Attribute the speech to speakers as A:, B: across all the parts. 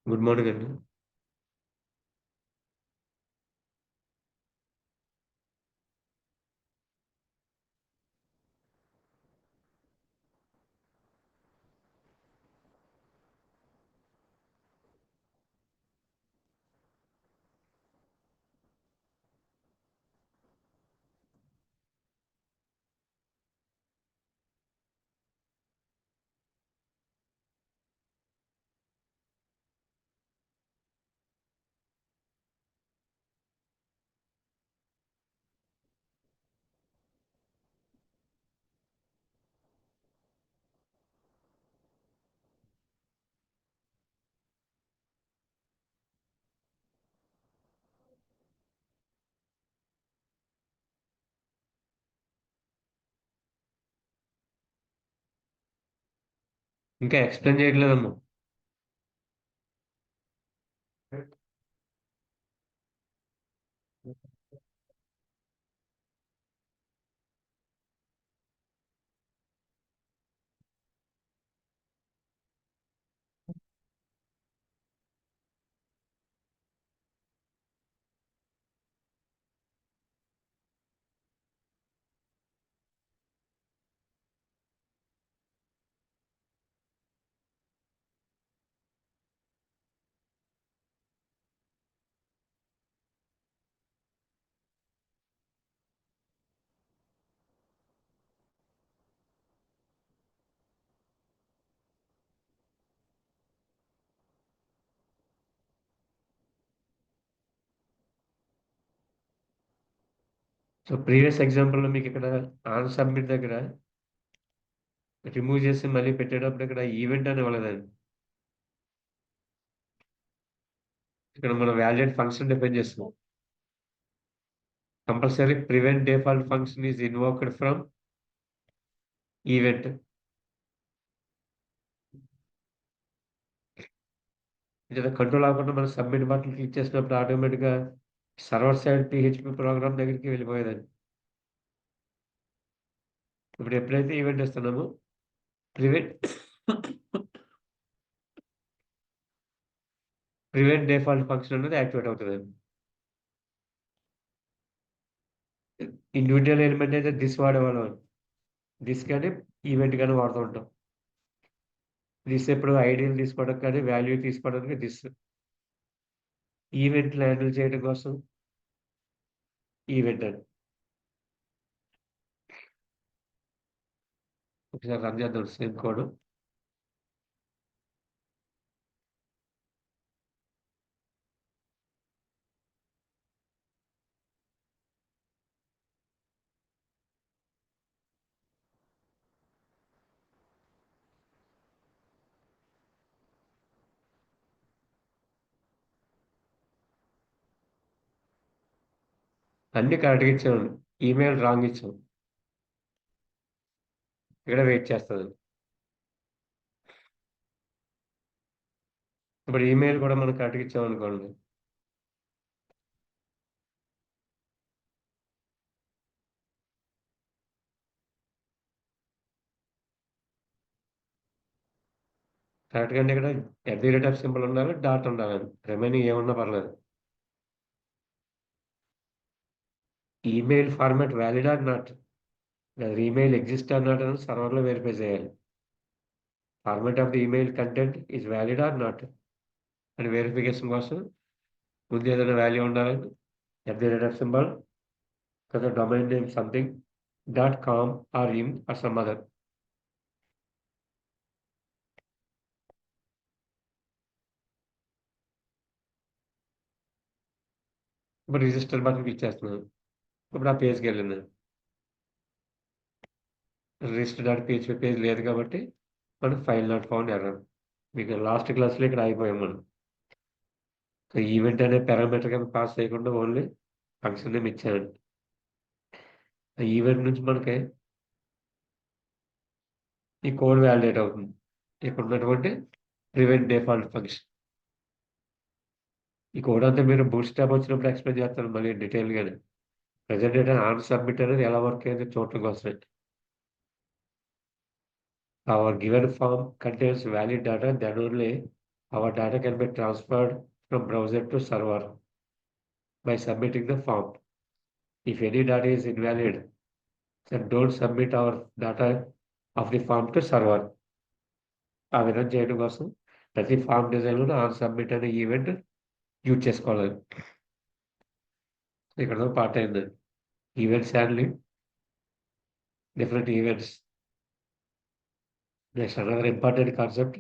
A: Good morning అండి. ఇంకా explain చేయట్లేదమ్మా. సో, ప్రీవియస్ ఎగ్జాంపుల్‌లో మీకిక్కడ ఆన్ సబ్మిట్ దగ్గర రిమూవ్ చేసి మళ్ళీ పెట్టేటప్పుడు ఇక్కడ ఈవెంట్ అని ఇవ్వలేదండి. ఇక్కడ మనం వాలిడేట్ ఫంక్షన్ డిఫైన్ చేస్తున్నాం. Compulsory prevent default function is invoked from event. లేదా కంట్రోల్ అవ్వకుండా మనం సబ్మిట్ బటన్ క్లిక్ చేసినప్పుడు ఆటోమేటిక్‌గా సర్వర్ సైడ్ పీహెచ్‌పీ ప్రోగ్రామ్ దగ్గరికి వెళ్ళిపోయేదండి. ఇప్పుడు ఎప్పుడైతే ఈవెంట్ ఇస్తున్నామో ప్రివెంట్ ప్రివెంట్ డిఫాల్ట్ ఫంక్షన్ అనేది యాక్టివేట్ అవుతదండి. ఇండివిడ్యువల్ ఎలిమెంట్ అయితే థిస్ వాడేవాళ్ళం. థిస్ గాని, ఈవెంట్ గాని వాడుతూ ఉంటాం. థిస్ ఎప్పుడు ఐడీని తీసుకోవడానికి కానీ, వాల్యూ తీసుకోవడానికి థిస్. ఈవెంట్‌లు హ్యాండిల్ చేయడం కోసం ఈవెంట్ అని. ఒకసారి రన్ చేద్దాం సేమ్ కోడ్. అన్నీ కరెక్ట్‌గా ఇచ్చామండి. ఈమెయిల్ రాంగ్ ఇచ్చాం. ఇక్కడ వెయిట్ చేస్తదండి. ఇప్పుడు ఈమెయిల్ కూడా మనం కరెక్ట్‌గా ఇచ్చామనుకోండి. కరెక్ట్‌గా అంటే ఇక్కడ @ సింబల్ ఉండాలి, డాట్ ఉండాలండి. రిమైనింగ్ ఏమున్నా పర్లేదు. Email format valid or not? లేదా ఈమెయిల్ ఎగ్జిస్ట్ ఆర్ నాట్ అని సర్వర్‌లో వెరిఫై చేయాలి. Format of the email content is valid or not అని వెరిఫికేషన్ కోసం ముందు ఏదైనా వాల్యూ ఉండాలండి. @ సింబల్ కదా domain name something .com or in or some other. ఇప్పుడు రిజిస్టర్ బటన్ క్లిక్ చేస్తున్నాను. ఇప్పుడు ఆ పేజ్‌కెళ్ళింది. రిజిస్టర్.php పేజ్ లేదు కాబట్టి మనకు ఫైల్ నాట్ ఫౌండ్ ఎర్రర్. మీకు లాస్ట్ క్లాస్‌లో ఇక్కడ ఆగిపోయాం మనం. ఈవెంట్ అనే పారామీటర్ కింద పాస్ చేయకుండా ఓన్లీ ఫంక్షన్ నేమ్ ఇచ్చానండి. ఆ ఈవెంట్ నుంచి మనకి ఈ కోడ్ వాలిడేట్ అవుతుంది. ఇక్కడ ఉన్నటువంటి ప్రివెంట్ డిఫాల్ట్ ఫంక్షన్. ఈ కోడ్ అంతా మీరు బూట్‌స్ట్రాప్ వచ్చినప్పుడు ఎక్స్‌ప్లెయిన్ చేస్తాను మళ్ళీ డీటెయిల్‌గానే. ప్రెజెంట్ డేటా ఆన్ సబ్మిట్ అనేది ఎలా వర్క్ అయ్యేదో చూడటం కోసమే. Our given form contains valid data, then only our data can be transferred from browser to server by submitting the form. If any data is invalid, then don't submit our data of the form to server. ఆ విధంగా చేయడం కోసం ప్రతి form డిజైన్లో on submit అనే event use చేసుకోవాలి. ఇక్కడ part అయింది events handling, different events. Next, another important concept,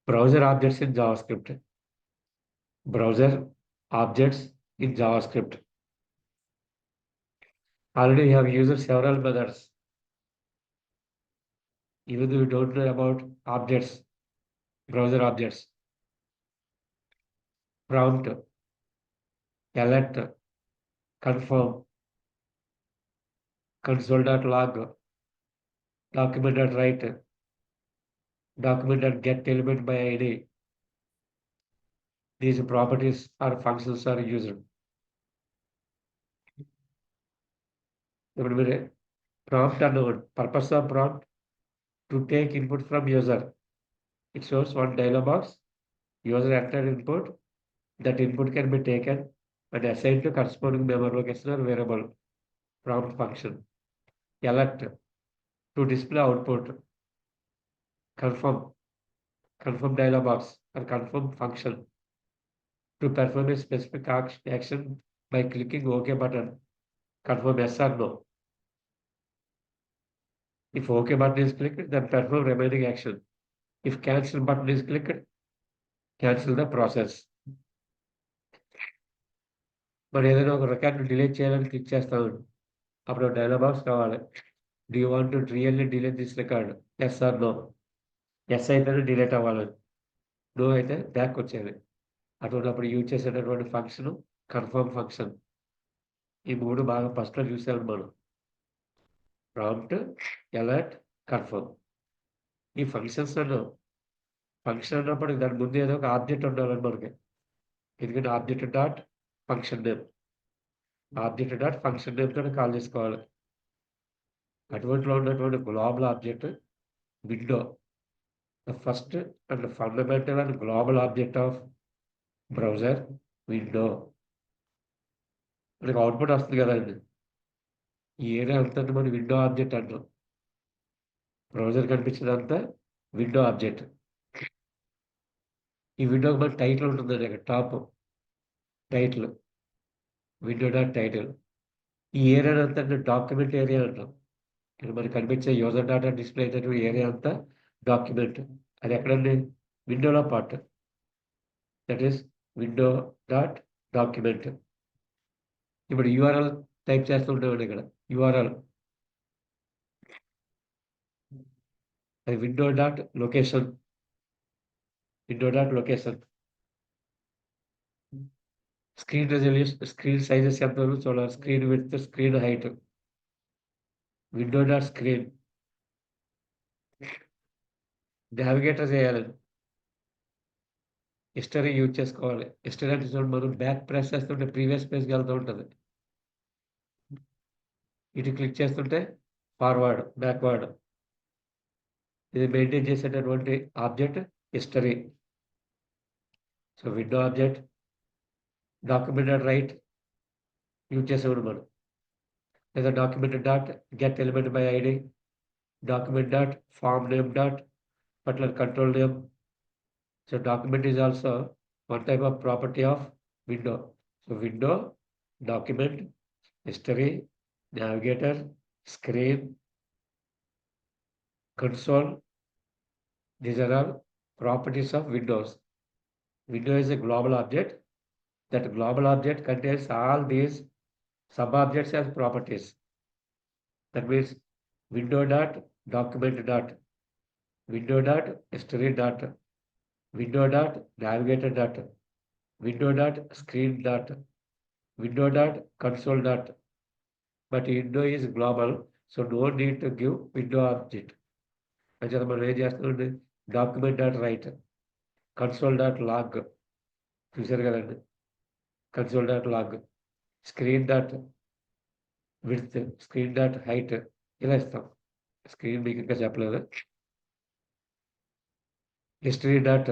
A: browser objects in JavaScript. Browser objects in JavaScript. Already we have used several methods. Even though you don't know about objects, browser objects, prompt, alert, confirm, console.log, document.write, document.get element by ID. These properties or functions are used. Prompt unknown. Purpose of prompt to take input from user. It shows one dialog box. User entered input. That input can be taken and assigned to corresponding memory location or variable. Prompt function. Alert to display output. Confirm dialog box or confirm function to perform a specific action by clicking OK button. Confirm yes or no. If OK button is clicked, then perform remaining action. If cancel button is clicked, cancel the process. మరి ఏదైనా ఒక record delete చేయాలని click చేస్తామండి, అప్పుడు dialog box కావాలి. Do you want to really delete this record? Yes or no. Yes అయితేనే delete అవ్వాలి, no అయితే బ్యాక్ వచ్చేది. అటువంటిప్పుడు యూజ్ చేసేటటువంటి ఫంక్షన్ కన్ఫర్మ్ ఫంక్షన్. ఈ మూడు బాగా ఫస్ట్లో చూసాము మనం, ప్రాంప్ట్, అలర్ట్, కన్ఫర్మ్. ఈ ఫంక్షన్స్ ఫంక్షన్ అన్నప్పుడు దాని ముందు ఏదో ఒక ఆబ్జెక్ట్ ఉండాలని మనకి, ఎందుకంటే object dot function name, object dot function name తోటి కాల్ చేసుకోవాలి. అటువంటిలో ఉన్నటువంటి global object window, the first and fundamental and global object of browser window. మనకి అవుట్పుట్ వస్తుంది కదండి, ఈ ఏరియా అంతా మనం విండో ఆబ్జెక్ట్ అంటాం. బ్రౌజర్ కనిపించేదంతా విండో ఆబ్జెక్ట్. ఈ విండోకి మన టైటిల్ ఉంటుందండి, ఇక్కడ top title, window dot title. ఈ ఏరియా అంతా డాక్యుమెంట్ ఏరియా అంటాం. ఇక్కడ మనకి కనిపించే యూజర్ డాటా డిస్ప్లే అయినటువంటి ఏరియా అంతా డాక్యుమెంట్. అది ఎక్కడండి? విండోలో part, that is window dot document. ఇప్పుడు యూఆర్ఎల్ టైప్ చేస్తూ ఉంటామండి, ఇక్కడ యూఆర్ఎల్ అది window dot location, window dot location. Screen resolution, screen sizes ఎంత చూడాలి, screen width, screen height, window dot screen. Navigator చేయాలండి, హిస్టరీ యూజ్ చేసుకోవాలి. హిస్టరీ అంటే చూడండి, మనం బ్యాక్ ప్రెస్ చేస్తుంటే ప్రీవియస్ పేజ్కి వెళ్తూ ఉంటుంది, ఇటు క్లిక్ చేస్తుంటే ఫార్వర్డ్, బ్యాక్వర్డ్. ఇది మెయింటైన్ చేసేటటువంటి object history. So window object, document dot write use చేసేవాడు మనం, లేదా document dot get element by ID, document dot form name dot particular control name. So document is also one type of property of window. So window, document, history, navigator, screen, console, these are all properties of windows. Window is a global object. That global object contains all these sub-objects as properties. That means window dot document dot, window dot history dot, window dot navigator dot, window dot screen dot, window dot console dot. But window is global, so no need to give window object. అంటే మనం ఏం చేస్తామండి, document dot write, console dot log, చూసారు కదండి, console dot log, screen dot width, screen dot height, ఇలా ఇస్తాం. Screen మీకు ఇంకా చెప్పలేదు. History dot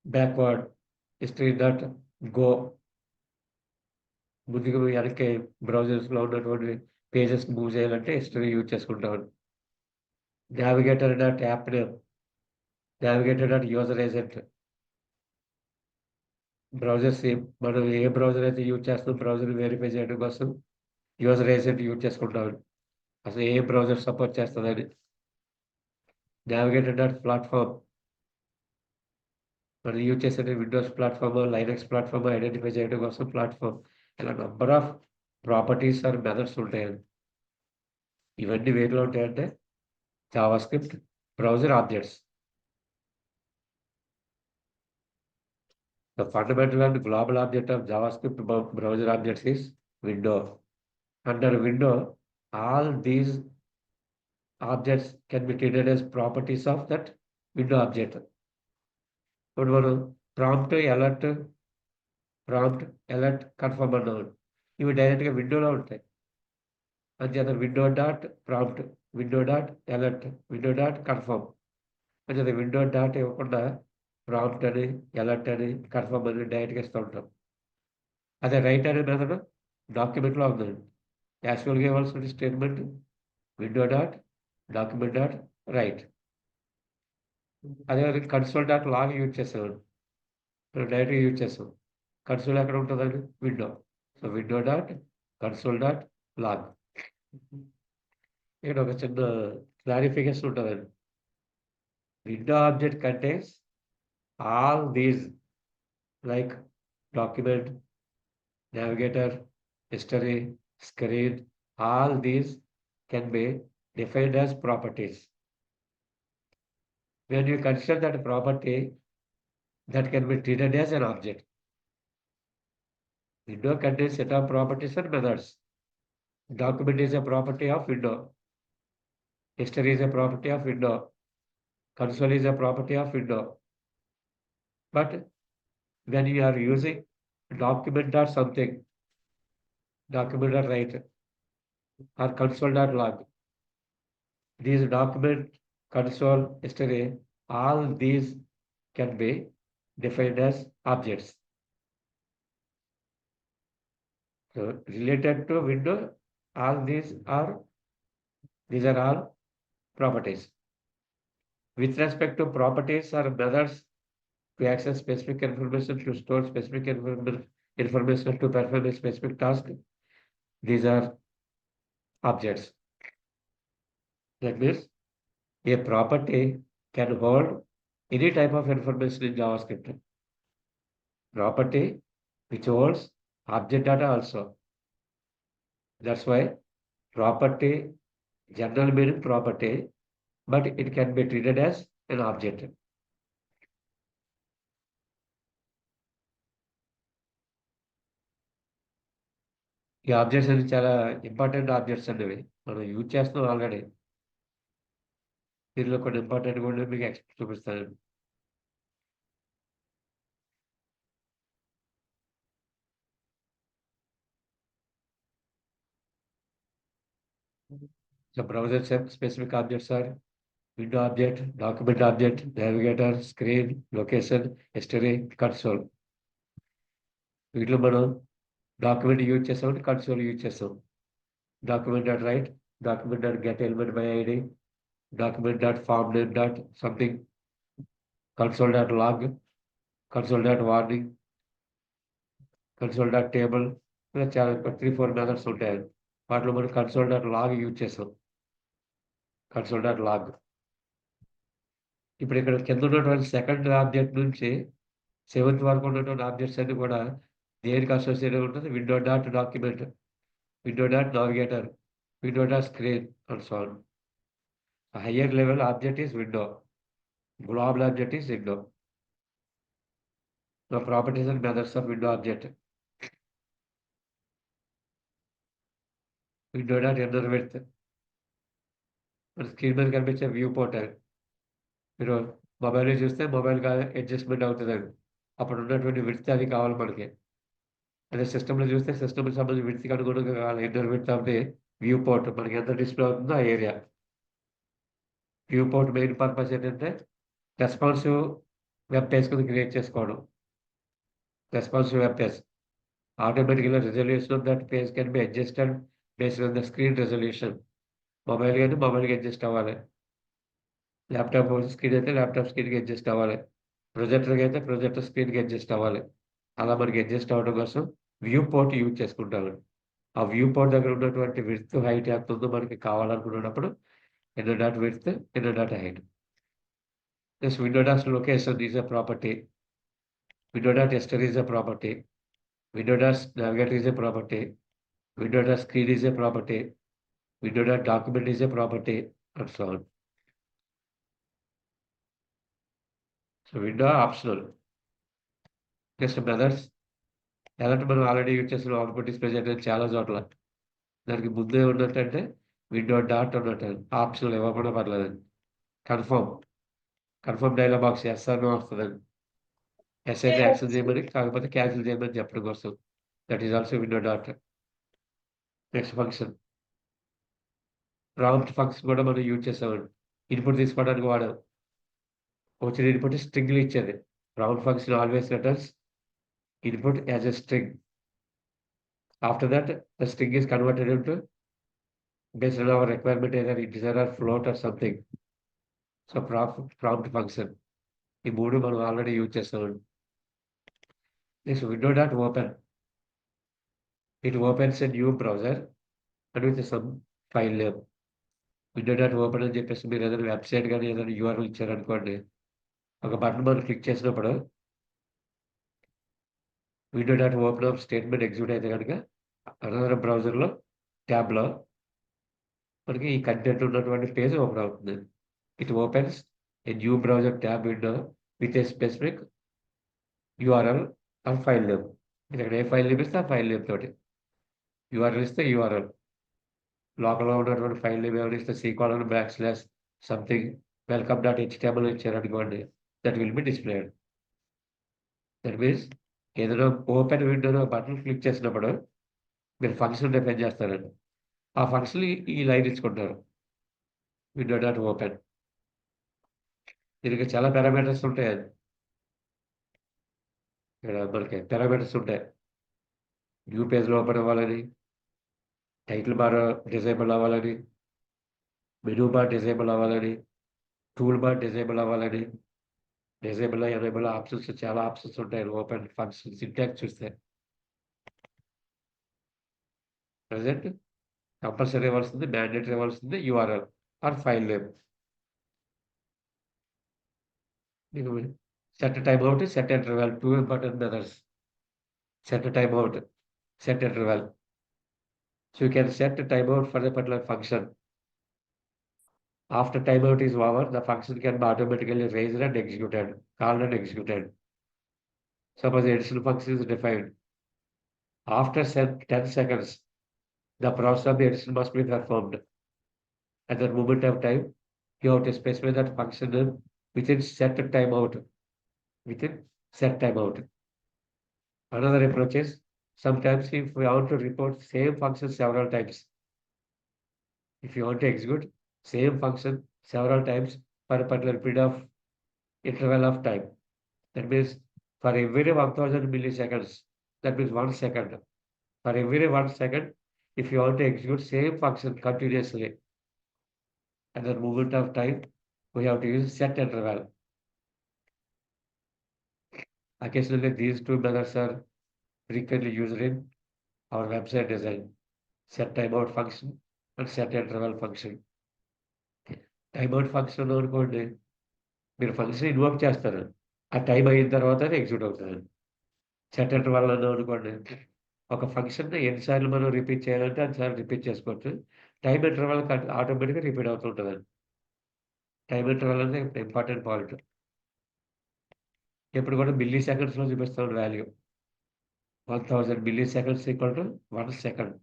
A: backward, history dot go, ముందుకు వెనక్కి బ్రౌజర్స్లో ఉన్నటువంటి పేజెస్ మూవ్ చేయాలంటే హిస్టరీ యూజ్ చేసుకుంటాం. Navigator dot app name, navigator dot user agent, browsers మనం ఏ బ్రౌజర్ అయితే యూజ్ చేస్తాం బ్రౌజర్ వెరిఫై చేయడం కోసం యూజర్ ఏజెంట్ యూజ్ చేసుకుంటాం. అసలు ఏ బ్రౌజర్ సపోర్ట్ చేస్తుందని. నావిగేటర్ డాట్ ప్లాట్ఫామ్, మనం యూజ్ చేసే windows platform, linux platform identify చేయడం కోసం ప్లాట్ఫామ్. ఇలా number of properties or methods ఉంటాయండి. ఇవన్నీ వేటిలో ఉంటాయంటే JavaScript browser objects. The fundamental and global object of JavaScript browser objects is window. Under window, all these objects can be treated as properties of that window object. ఇప్పుడు మనం prompt alert confirm అన్నాం, ఇవి డైరెక్ట్గా విండోలో ఉంటాయి. అంచేత window dot prompt, window dot alert, window dot confirm. అంచేత window dot ఇవ్వకుండా ప్రాంప్ట్ అని అలర్ట్ అని కన్ఫర్మ్ అని డైరెక్ట్గా ఇస్తూ ఉంటాం. అదే రైట్ అనే మెథడ్ డాక్యుమెంట్లో ఉందండి. యాక్చువల్గా ఇవ్వాల్సిన statement window dot document dot write. అదే కన్సోల్ డాట్ లాగ్ యూజ్ చేస్తామండి, మనం డైరెక్ట్గా యూజ్ చేస్తాం. కన్సోల్ ఎక్కడ ఉంటుందండి? Window. So window dot console dot log. ఇక్కడ ఒక చిన్న క్లారిఫికేషన్ ఉంటుందండి. Window object contains all these like document, navigator, history, screen, all these can be defined as properties. When you consider that property, that can be treated as an object. Window contains set of properties and methods. Document is a property of window. History is a property of window. Console is a property of window. But when you are using document or something, document or write, or console.log, these document, console, history, all these can be defined as objects. So related to window, all these are all properties. With respect to properties or methods to access specific information, to store specific information, to perform a specific task, these are objects. That means a property can hold any type of information in JavaScript. Property which holds object data also. That's why property, general meaning property, but it can be treated as an object. ఈ objects అనేది చాలా important objects అనేవి మనం use చేస్తున్నాం already. దీనిలో కొన్ని important కూడా మీకు చూపిస్తాను. So browser specific objects are window object, document object, navigator, screen, location, history, console. వీటిలో మనం డాక్యుమెంట్ యూజ్ చేస్తాం, కన్సోల్ యూజ్ చేస్తాం. Document dot write, document dot get element by ID, document dot form name dot something, console dot log, console dot warning, console dot table. ఇలా చాలా 3-4 methods ఉంటాయి. వాటిలో మనం console dot log use చేస్తాం. Console dot log. ఇప్పుడు ఇక్కడ కింద ఉన్నటువంటి సెకండ్ ఆబ్జెక్ట్ నుంచి 7th వరకు ఉన్నటువంటి ఆబ్జెక్ట్స్ అన్ని కూడా దేనికి అసోసియేటెడ్ ఉంటుంది? Window dot document, window dot navigator, window dot screen, and so on. A higher level object is window. Global object is window. The properties and methods of window object. Window dot inner width. మన screen మీద కనిపించే view port. మీరు mobile చూస్తే మొబైల్గా adjustment అవుతుందండి. అప్పుడు ఉన్నటువంటి width అది కావాలి మనకి. అదే సిస్టంలో చూస్తే సిస్టమ్కి సంబంధించి విడ్త్కి అనుగుణంగా కావాలి. Inner width of the view port మనకి ఎంత డిస్ప్లే అవుతుందో ఆ area. View port main purpose ఏంటంటే రెస్పాన్సివ్ వెబ్ పేజ్ కింద క్రియేట్ చేసుకోవడం. Responsive web page. ఆటోమేటిక్‌గా resolution of that page can be adjusted based on the screen resolution. మొబైల్‌కి అయితే మొబైల్‌కి అడ్జస్ట్ అవ్వాలి. ల్యాప్‌టాప్ స్క్రీన్ అయితే ల్యాప్‌టాప్ స్క్రీన్‌కి అడ్జస్ట్ అవ్వాలి. ప్రొజెక్టర్‌కి అయితే ప్రొజెక్టర్ స్క్రీన్‌కి అడ్జస్ట్ అవ్వాలి. అలా మనకి అడ్జస్ట్ అవ్వడం కోసం వ్యూ పోర్ట్ యూజ్ చేసుకుంటామండి. ఆ వ్యూ పోర్ట్ దగ్గర ఉన్నటువంటి విడ్త్, హైట్ ఎంత ఉందో మనకి కావాలనుకున్నప్పుడు inner dot width, inner dot height. This window dot location is a property. Window dot ester is a property. Window dot navigator is a property. Window dot screen is a property. Window dot document is a property, and so on. So window optional. Next methods. ఎలాంటి మనం already use చేసిన output display చేయడానికి చాలా చోట్ల. దానికి ముందే ఉన్నట్టంటే window dot ఉన్నట్టు ఆప్షన్‌లు ఇవ్వకపోయినా పర్లేదండి. Confirm. Confirm dialog box yes or no వస్తదండి. యెస్ అయితే యాక్సెప్ట్ చేయమని, కాకపోతే క్యాన్సిల్ చేయమని చెప్పడం కోసం. That is also window dot. Next function. Prompt function కూడా మనం యూజ్ చేసామండి. ఇన్‌పుట్ తీసుకోవడానికి వాడాం. వచ్చిన ఇన్‌పుట్ స్ట్రింగ్‌లు ఇచ్చేది. Prompt function always returns input as a string. After that the string is converted into based on our requirement either integer or float or something. So prompt function. ఈ 3 మనం already use చేసామండి. Next window dot open. It opens a new browser and with some file name. Window dot open అని చెప్పేసి మీరు ఏదైనా website గాని ఏదైనా URL ఇచ్చారనుకోండి. ఒక బటన్ మనం క్లిక్ చేసినప్పుడు window dot open up statement execute అయితే గనుక అనదర్ బ్రౌజర్‌లో ట్యాబ్‌లో మనకి ఈ కంటెంట్ ఉన్నటువంటి పేజ్ ఓపెన్ అవుతుంది. It opens a new browser tab window with a specific URL or file name. మీరక్కడ ఏ ఫైల్ నేమ్ ఇస్తే ఆ ఫైల్ నేమ్ తోటి. యూఆర్ఎల్ ఇస్తే యూఆర్ఎల్. లోకల్‌గా ఉన్నటువంటి ఫైల్ నేమ్ ఏమైనా ఇస్తే C colon back slash something welcome dot HTML ఇచ్చారనుకోండి. That will be displayed. That means ఏదైనా ఓపెన్ విండోలో బటన్ క్లిక్ చేసినప్పుడు మీరు ఫంక్షన్ డిఫైన్ చేస్తారండి. ఆ ఫంక్షన్ ఈ లైన్ ఇచ్చుకుంటారు. Window dot open. దీనికి చాలా పారామీటర్స్ ఉంటాయండి. ఇక్కడ మనకి పారామీటర్స్ ఉంటాయి. న్యూ పేజ్‌లో ఓపెన్ అవ్వాలని, టైటిల్ బార్ డిజేబుల్ అవ్వాలని, మెనూ బార్ డిజేబుల్ అవ్వాలని, టూల్ బార్ డిజేబుల్ అవ్వాలని, డిజేబుల్, ఎనేబుల్ ఆప్షన్స్ చాలా ఆప్షన్స్ ఉంటాయి ఓపెన్ ఫంక్షన్ సింటాక్స్ చూస్తే. ప్రెజెంట్ కంపల్సరీ ఇవ్వాల్సింది, మ్యాండేటరీ ఇవ్వాల్సింది యూఆర్ఎల్ ఆర్ ఫైల్ నేమ్. మీకు set time out, set interval 2 important methods. Set time out, set interval. So you can set a timeout for a particular function. After timeout is over, the function can be automatically raised and executed, called and executed. Suppose the additional function is defined. After 10 seconds, the process of the addition must be performed. At that moment of time, you have to specify that function name within set timeout. Within set timeout. Another approach is sometimes if we want to report same function several times. If you want to execute same function several times for a particular period of interval of time. That means for every 1000 milliseconds, that means 1 second. For every 1 second, if you want to execute same function continuously, at that moment of time, we have to use set interval. Occasionally, these two methods are frequently used in our website design. Set timeout function and set interval function. Timeout function అనుకోండి, మీరు function invoke చేస్తారు. ఆ time అయిన తర్వాతనే execute అవుతదండి. Set interval అనుకోండి, ఒక ఫంక్షన్‌ని ఎన్ని సార్లు మనం రిపీట్ చేయాలంటే అన్ని సార్లు రిపీట్ చేసుకోవచ్చు. టైమ్ ఇంటర్వల్ ఆటోమేటిక్‌గా రిపీట్ అవుతూ ఉంటదండి. టైమ్ ఇంటర్వల్ అనేది ఇంపార్టెంట్ పాయింట్. ఎప్పుడు కూడా మిల్లీ సెకండ్స్‌లో చూపిస్తాం వాల్యూ. 1000 milliseconds equal to 1 second.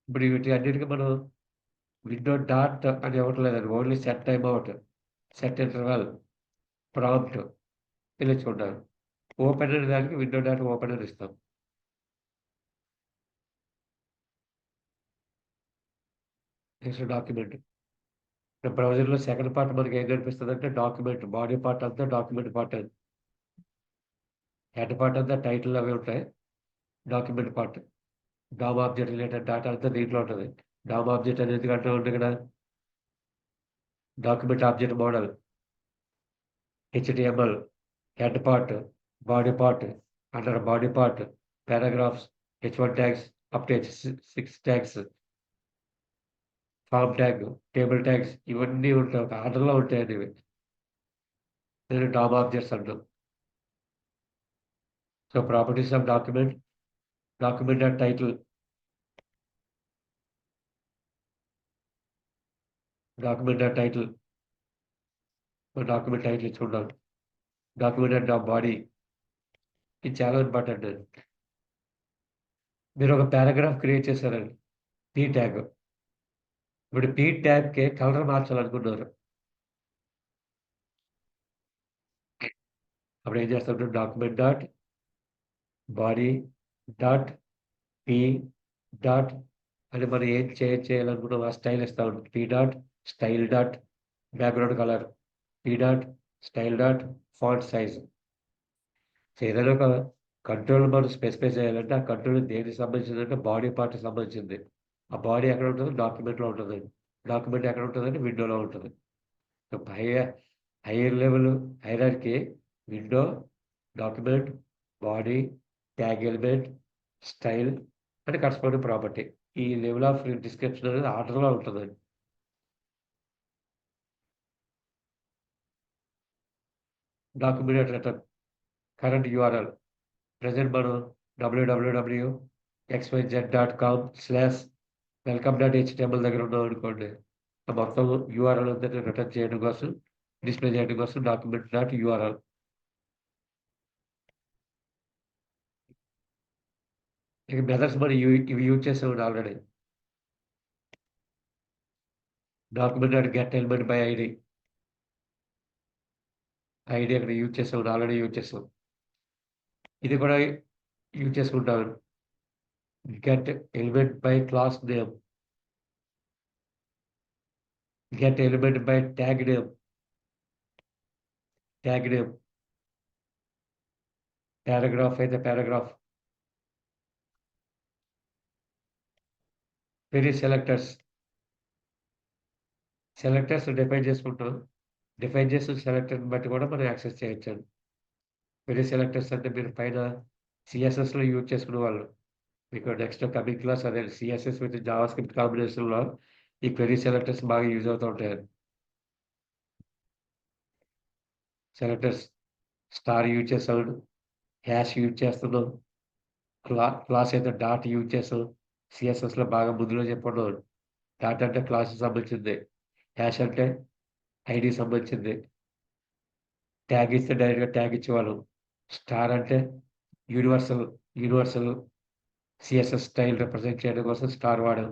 A: ఇప్పుడు వీటి అన్నిటికి మనం విండో డాట్ అని ఇవ్వట్లేదండి. Only set timeout, set interval, prompt ఇలా ఇచ్చుకుంటాం. ఓపెన్ అనే దానికి విండో డాట్ ఓపెన్ అని ఇస్తాం. Next document. బ్రౌజర్లో సెకండ్ పార్ట్ మనకి ఏం కనిపిస్తుంది అంటే డాక్యుమెంట్, బాడీ పార్ట్ అంతా డాక్యుమెంట్ పార్ట్ అని. హెడ్ పార్ట్ అంతా టైటిల్ అవి ఉంటాయి. Document part DOM object related data అంతా దీంట్లో ఉంటుంది. డామ్ ఆబ్జెక్ట్ అనేది అంటే ఉంది ఇక్కడ document object model, HTML, head part, body part, under body part, paragraphs, H1 tags up to H6 tags, form tag, table tags, ఇవన్నీ ఉంటాయి. ఒక ఆర్డర్లో ఉంటాయండి ఇవి. నేను డామ్ ఆబ్జెక్ట్స్ అంటాం. So properties of document, document and title, document and title, document title ఇచ్చుకుంటాం. Document and body, ఇది చాలా ఇంపార్టెంట్. మీరు ఒక పారాగ్రాఫ్ క్రియేట్ చేశారండి, పీ ట్యాగ్. ఇప్పుడు పీ ట్యాగ్కి కలర్ మార్చాలనుకున్నారు, అప్పుడు ఏం చేస్తాం, document dot body dot P dot అని మనం ఏం చేయాలనుకున్నాం ఆ స్టైల్ ఇస్తా ఉంటుంది. P dot style dot background colour, P dot style dot font size. ఏదైనా ఒక కంట్రోల్ మనం స్పెసిఫై చేయాలంటే ఆ కంట్రోల్ దేనికి సంబంధించింది అంటే బాడీ పార్ట్కి సంబంధించింది. ఆ బాడీ ఎక్కడ ఉంటుంది, డాక్యుమెంట్లో ఉంటుంది. డాక్యుమెంట్ ఎక్కడ ఉంటుందంటే విండోలో ఉంటుంది. Higher level hierarchy window, document, body, tag element, style అంటే కరస్పాండింగ్ ప్రాపర్టీ. ఈ లెవెల్ ఆఫ్ డిస్క్రిప్షన్ అనేది ఆర్డర్లో ఉంటుందండి. Document return current URL present మనం www.xyz.com/welcome.html దగ్గర ఉన్నాం అనుకోండి. ఆ మొత్తం URL అంతా రిటర్న్ చేయడం కోసం, డిస్ప్లే చేయడం కోసం document.url. ఇక మెథడ్స్ మనం ఇవి యూజ్ చేసామండి ఆల్రెడీ. document.getElementById, ఐడి అక్కడ యూజ్ చేసాం, ఆల్రెడీ యూజ్ చేసాం. ఇది కూడా యూజ్ చేసుకుంటాం. Get element by class name, get element by tag name, tag name, paragraph అయితే పారాగ్రాఫ్, క్వెరీ సెలెక్టర్స్ డిఫైన్ చేసుకుంటాం. డిఫైన్ చేసిన సెలెక్టర్ని బట్టి కూడా మనం యాక్సెస్ చేయొచ్చండి. క్వెరీ సెలెక్టర్స్ అంటే మీరు పైన సిఎస్ఎస్లో యూజ్ చేసుకునే వాళ్ళు, మీకు నెక్స్ట్ కమింగ్ క్లాస్ అదే సిఎస్ఎస్ విత్ జావా స్క్రిప్ట్ కాంబినేషన్లో ఈ క్వెరీ సెలెక్టర్స్ బాగా యూజ్ అవుతూ ఉంటాయండి. సెలెక్టర్స్ స్టార్ యూజ్ చేస్తాం, హ్యాష్ యూజ్ చేస్తున్నాం, క్లాస్ అయితే డాట్ యూజ్ చేస్తాం. సిఎస్ఎస్లో బాగా ముందులో చెప్పుకున్నాం. డాట్ అంటే క్లాస్కి సంబంధించింది, హ్యాష్ అంటే ఐడి సంబంధించింది, ట్యాగ్ ఇస్తే డైరెక్ట్గా ట్యాగ్ ఇచ్చేవాళ్ళం. స్టార్ అంటే యూనివర్సల్ సిఎస్ఎస్ స్టైల్ రిప్రజెంట్ చేయడం కోసం స్టార్ వాడాం.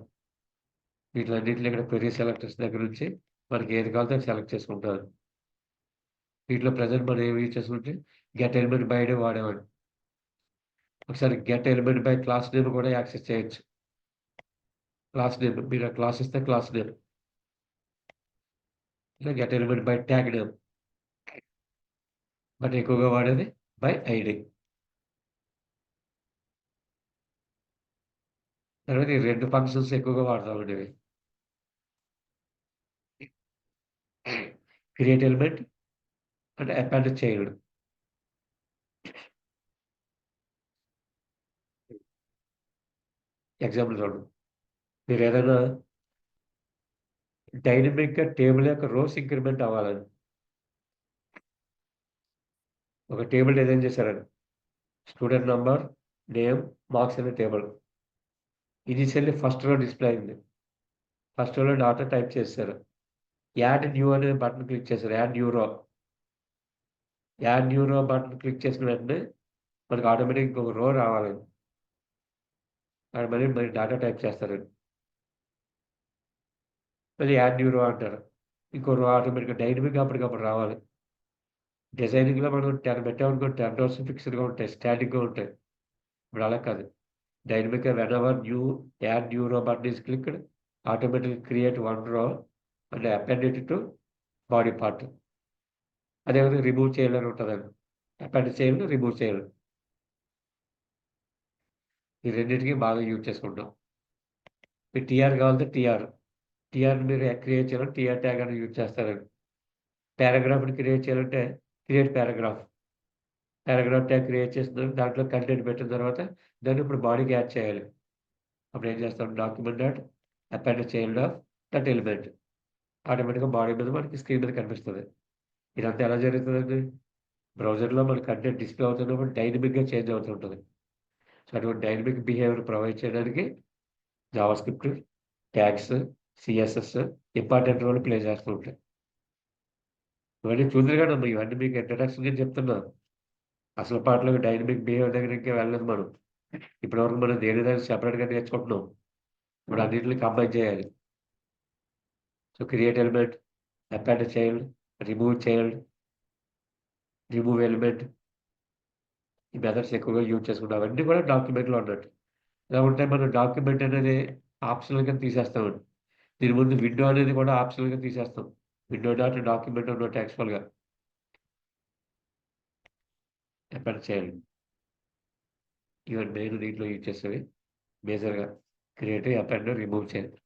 A: వీటిలన్నింటిలో ఇక్కడ క్వెరీ సెలెక్టర్స్ దగ్గర నుంచి మనకి ఏది కావాలో అది సెలెక్ట్ చేసుకుంటారు. వీటిలో ప్రజెంట్ మనం ఏమి యూజ్ చేసుకుంటే గెట్ ఎలిమెంట్ బై ఐడి వాడేవాడు. ఒకసారి get element by class name కూడా యాక్సెస్ చేయొచ్చు. క్లాస్ నేమ్ మీరు క్లాస్ ఇస్తే క్లాస్ నేమ్, ఇలా get element by tag name, but ఎక్కువగా వాడేది బై ఐడి. తర్వాత ఈ రెండు ఫంక్షన్స్ ఎక్కువగా వాడతామండి ఇవి. క్రియేట్ ఎలిమెంట్ అంటే అపెండ్ చేయడం. ఎగ్జాంపుల్ చూడండి, మీరు ఏదైనా డైనమిక్గా టేబుల్ యొక్క రోస్ ఇంక్రిమెంట్ అవ్వాలని ఒక టేబుల్ డిజైన్ చేశారండి. స్టూడెంట్ నంబర్, నేమ్, మార్క్స్ అనే table initially first row display అయింది. ఫస్ట్ రోలో డాటా టైప్ చేశారు. యాడ్ న్యూ అనే బటన్ క్లిక్ చేశారు. యాడ్ న్యూ రో బటన్ క్లిక్ చేసిన వెంటనే మనకి ఆటోమేటిక్ ఇంకొక రో రావాలండి. అక్కడ మరి డాటా టైప్ చేస్తారండి. మళ్ళీ యాడ్ న్యూ రో అంటారు. ఇంకో రో ఆటోమేటిక్గా డైనమిక్గా అప్పటికప్పుడు రావాలి. డిజైనింగ్లో మనం 10 పెట్టామనుకో 10 రోస్ ఫిక్స్డ్గా ఉంటాయి, స్టాటిక్గా ఉంటాయి. ఇప్పుడు అలా కాదు, డైనమిక్గా వెన్ ఎవర్ యాడ్ న్యూ రో బటన్ ఈజ్ క్లిక్డ్ ఆటోమేటిక్గా క్రియేట్ వన్ రో and append it to body part. అదేవిధంగా రిమూవ్ చేయాలని ఉంటుందండి. అపెండ్ చేయాలి, రిమూవ్ చేయాలి. ఈ రెండింటికి బాగా యూజ్ చేసుకుంటాం. మీకు టీఆర్ కావాలంటే టీఆర్ మీరు క్రియేట్ చేయాలంటే టీఆర్ ట్యాగ్ అని యూజ్ చేస్తారండి. పారాగ్రాఫ్ని క్రియేట్ చేయాలంటే క్రియేట్ పారాగ్రాఫ్ ట్యాగ్ క్రియేట్ చేసిన దాంట్లో కంటెంట్ పెట్టిన తర్వాత దాన్ని ఇప్పుడు బాడీకి యాడ్ చేయాలి. అప్పుడు ఏం చేస్తాం, document dot append child of that element. ఆటోమేటిక్గా బాడీ మీద మనకి స్క్రీన్ మీద కనిపిస్తుంది. ఇదంతా ఎలా జరుగుతుందండి, బ్రౌజర్లో మన కంటెంట్ డిస్ప్లే అవుతున్నప్పుడు డైనమిక్గా చేంజ్ అవుతుంటుంది. సో అటువంటి డైనమిక్ బిహేవియర్ ప్రొవైడ్ చేయడానికి JavaScript, tags, CSS important role play చేస్తూ ఉంటాయి. ఇవన్నీ చూద్దరు కదమ్మా, ఇవన్నీ మీకు ఇంట్రడక్షన్గా చెప్తున్నాను. అసలు పాటలో డైనమిక్ బిహేవియర్ దగ్గర ఇంకా వెళ్ళలేదు మనం. ఇప్పటివరకు మనం దేని దాన్ని సెపరేట్గా నేర్చుకుంటున్నాం. ఇప్పుడు అన్నింటిని కంబైన్ చేయాలి. So create element, append child, child remove element, ఈ మెథడ్స్ ఎక్కువగా యూజ్ చేసుకుంటాం. అవన్నీ కూడా డాక్యుమెంట్లో ఉన్నట్టు. ఇలా ఉంటే మనం డాక్యుమెంట్ అనేది ఆప్షనల్గా తీసేస్తామండి. దీని ముందు విండో అనేది కూడా ఆప్షనల్గా తీసేస్తాం. విండో డాట్ డాక్యుమెంట్ ఉన్నట్టు యాక్చువల్గా అపెండ్ చేయాలి. ఇవన్నీ మెయిన్ దీంట్లో యూజ్ చేసేవి మేజర్గా క్రియేట్, అపెండ్, రిమూవ్ చేయాలి.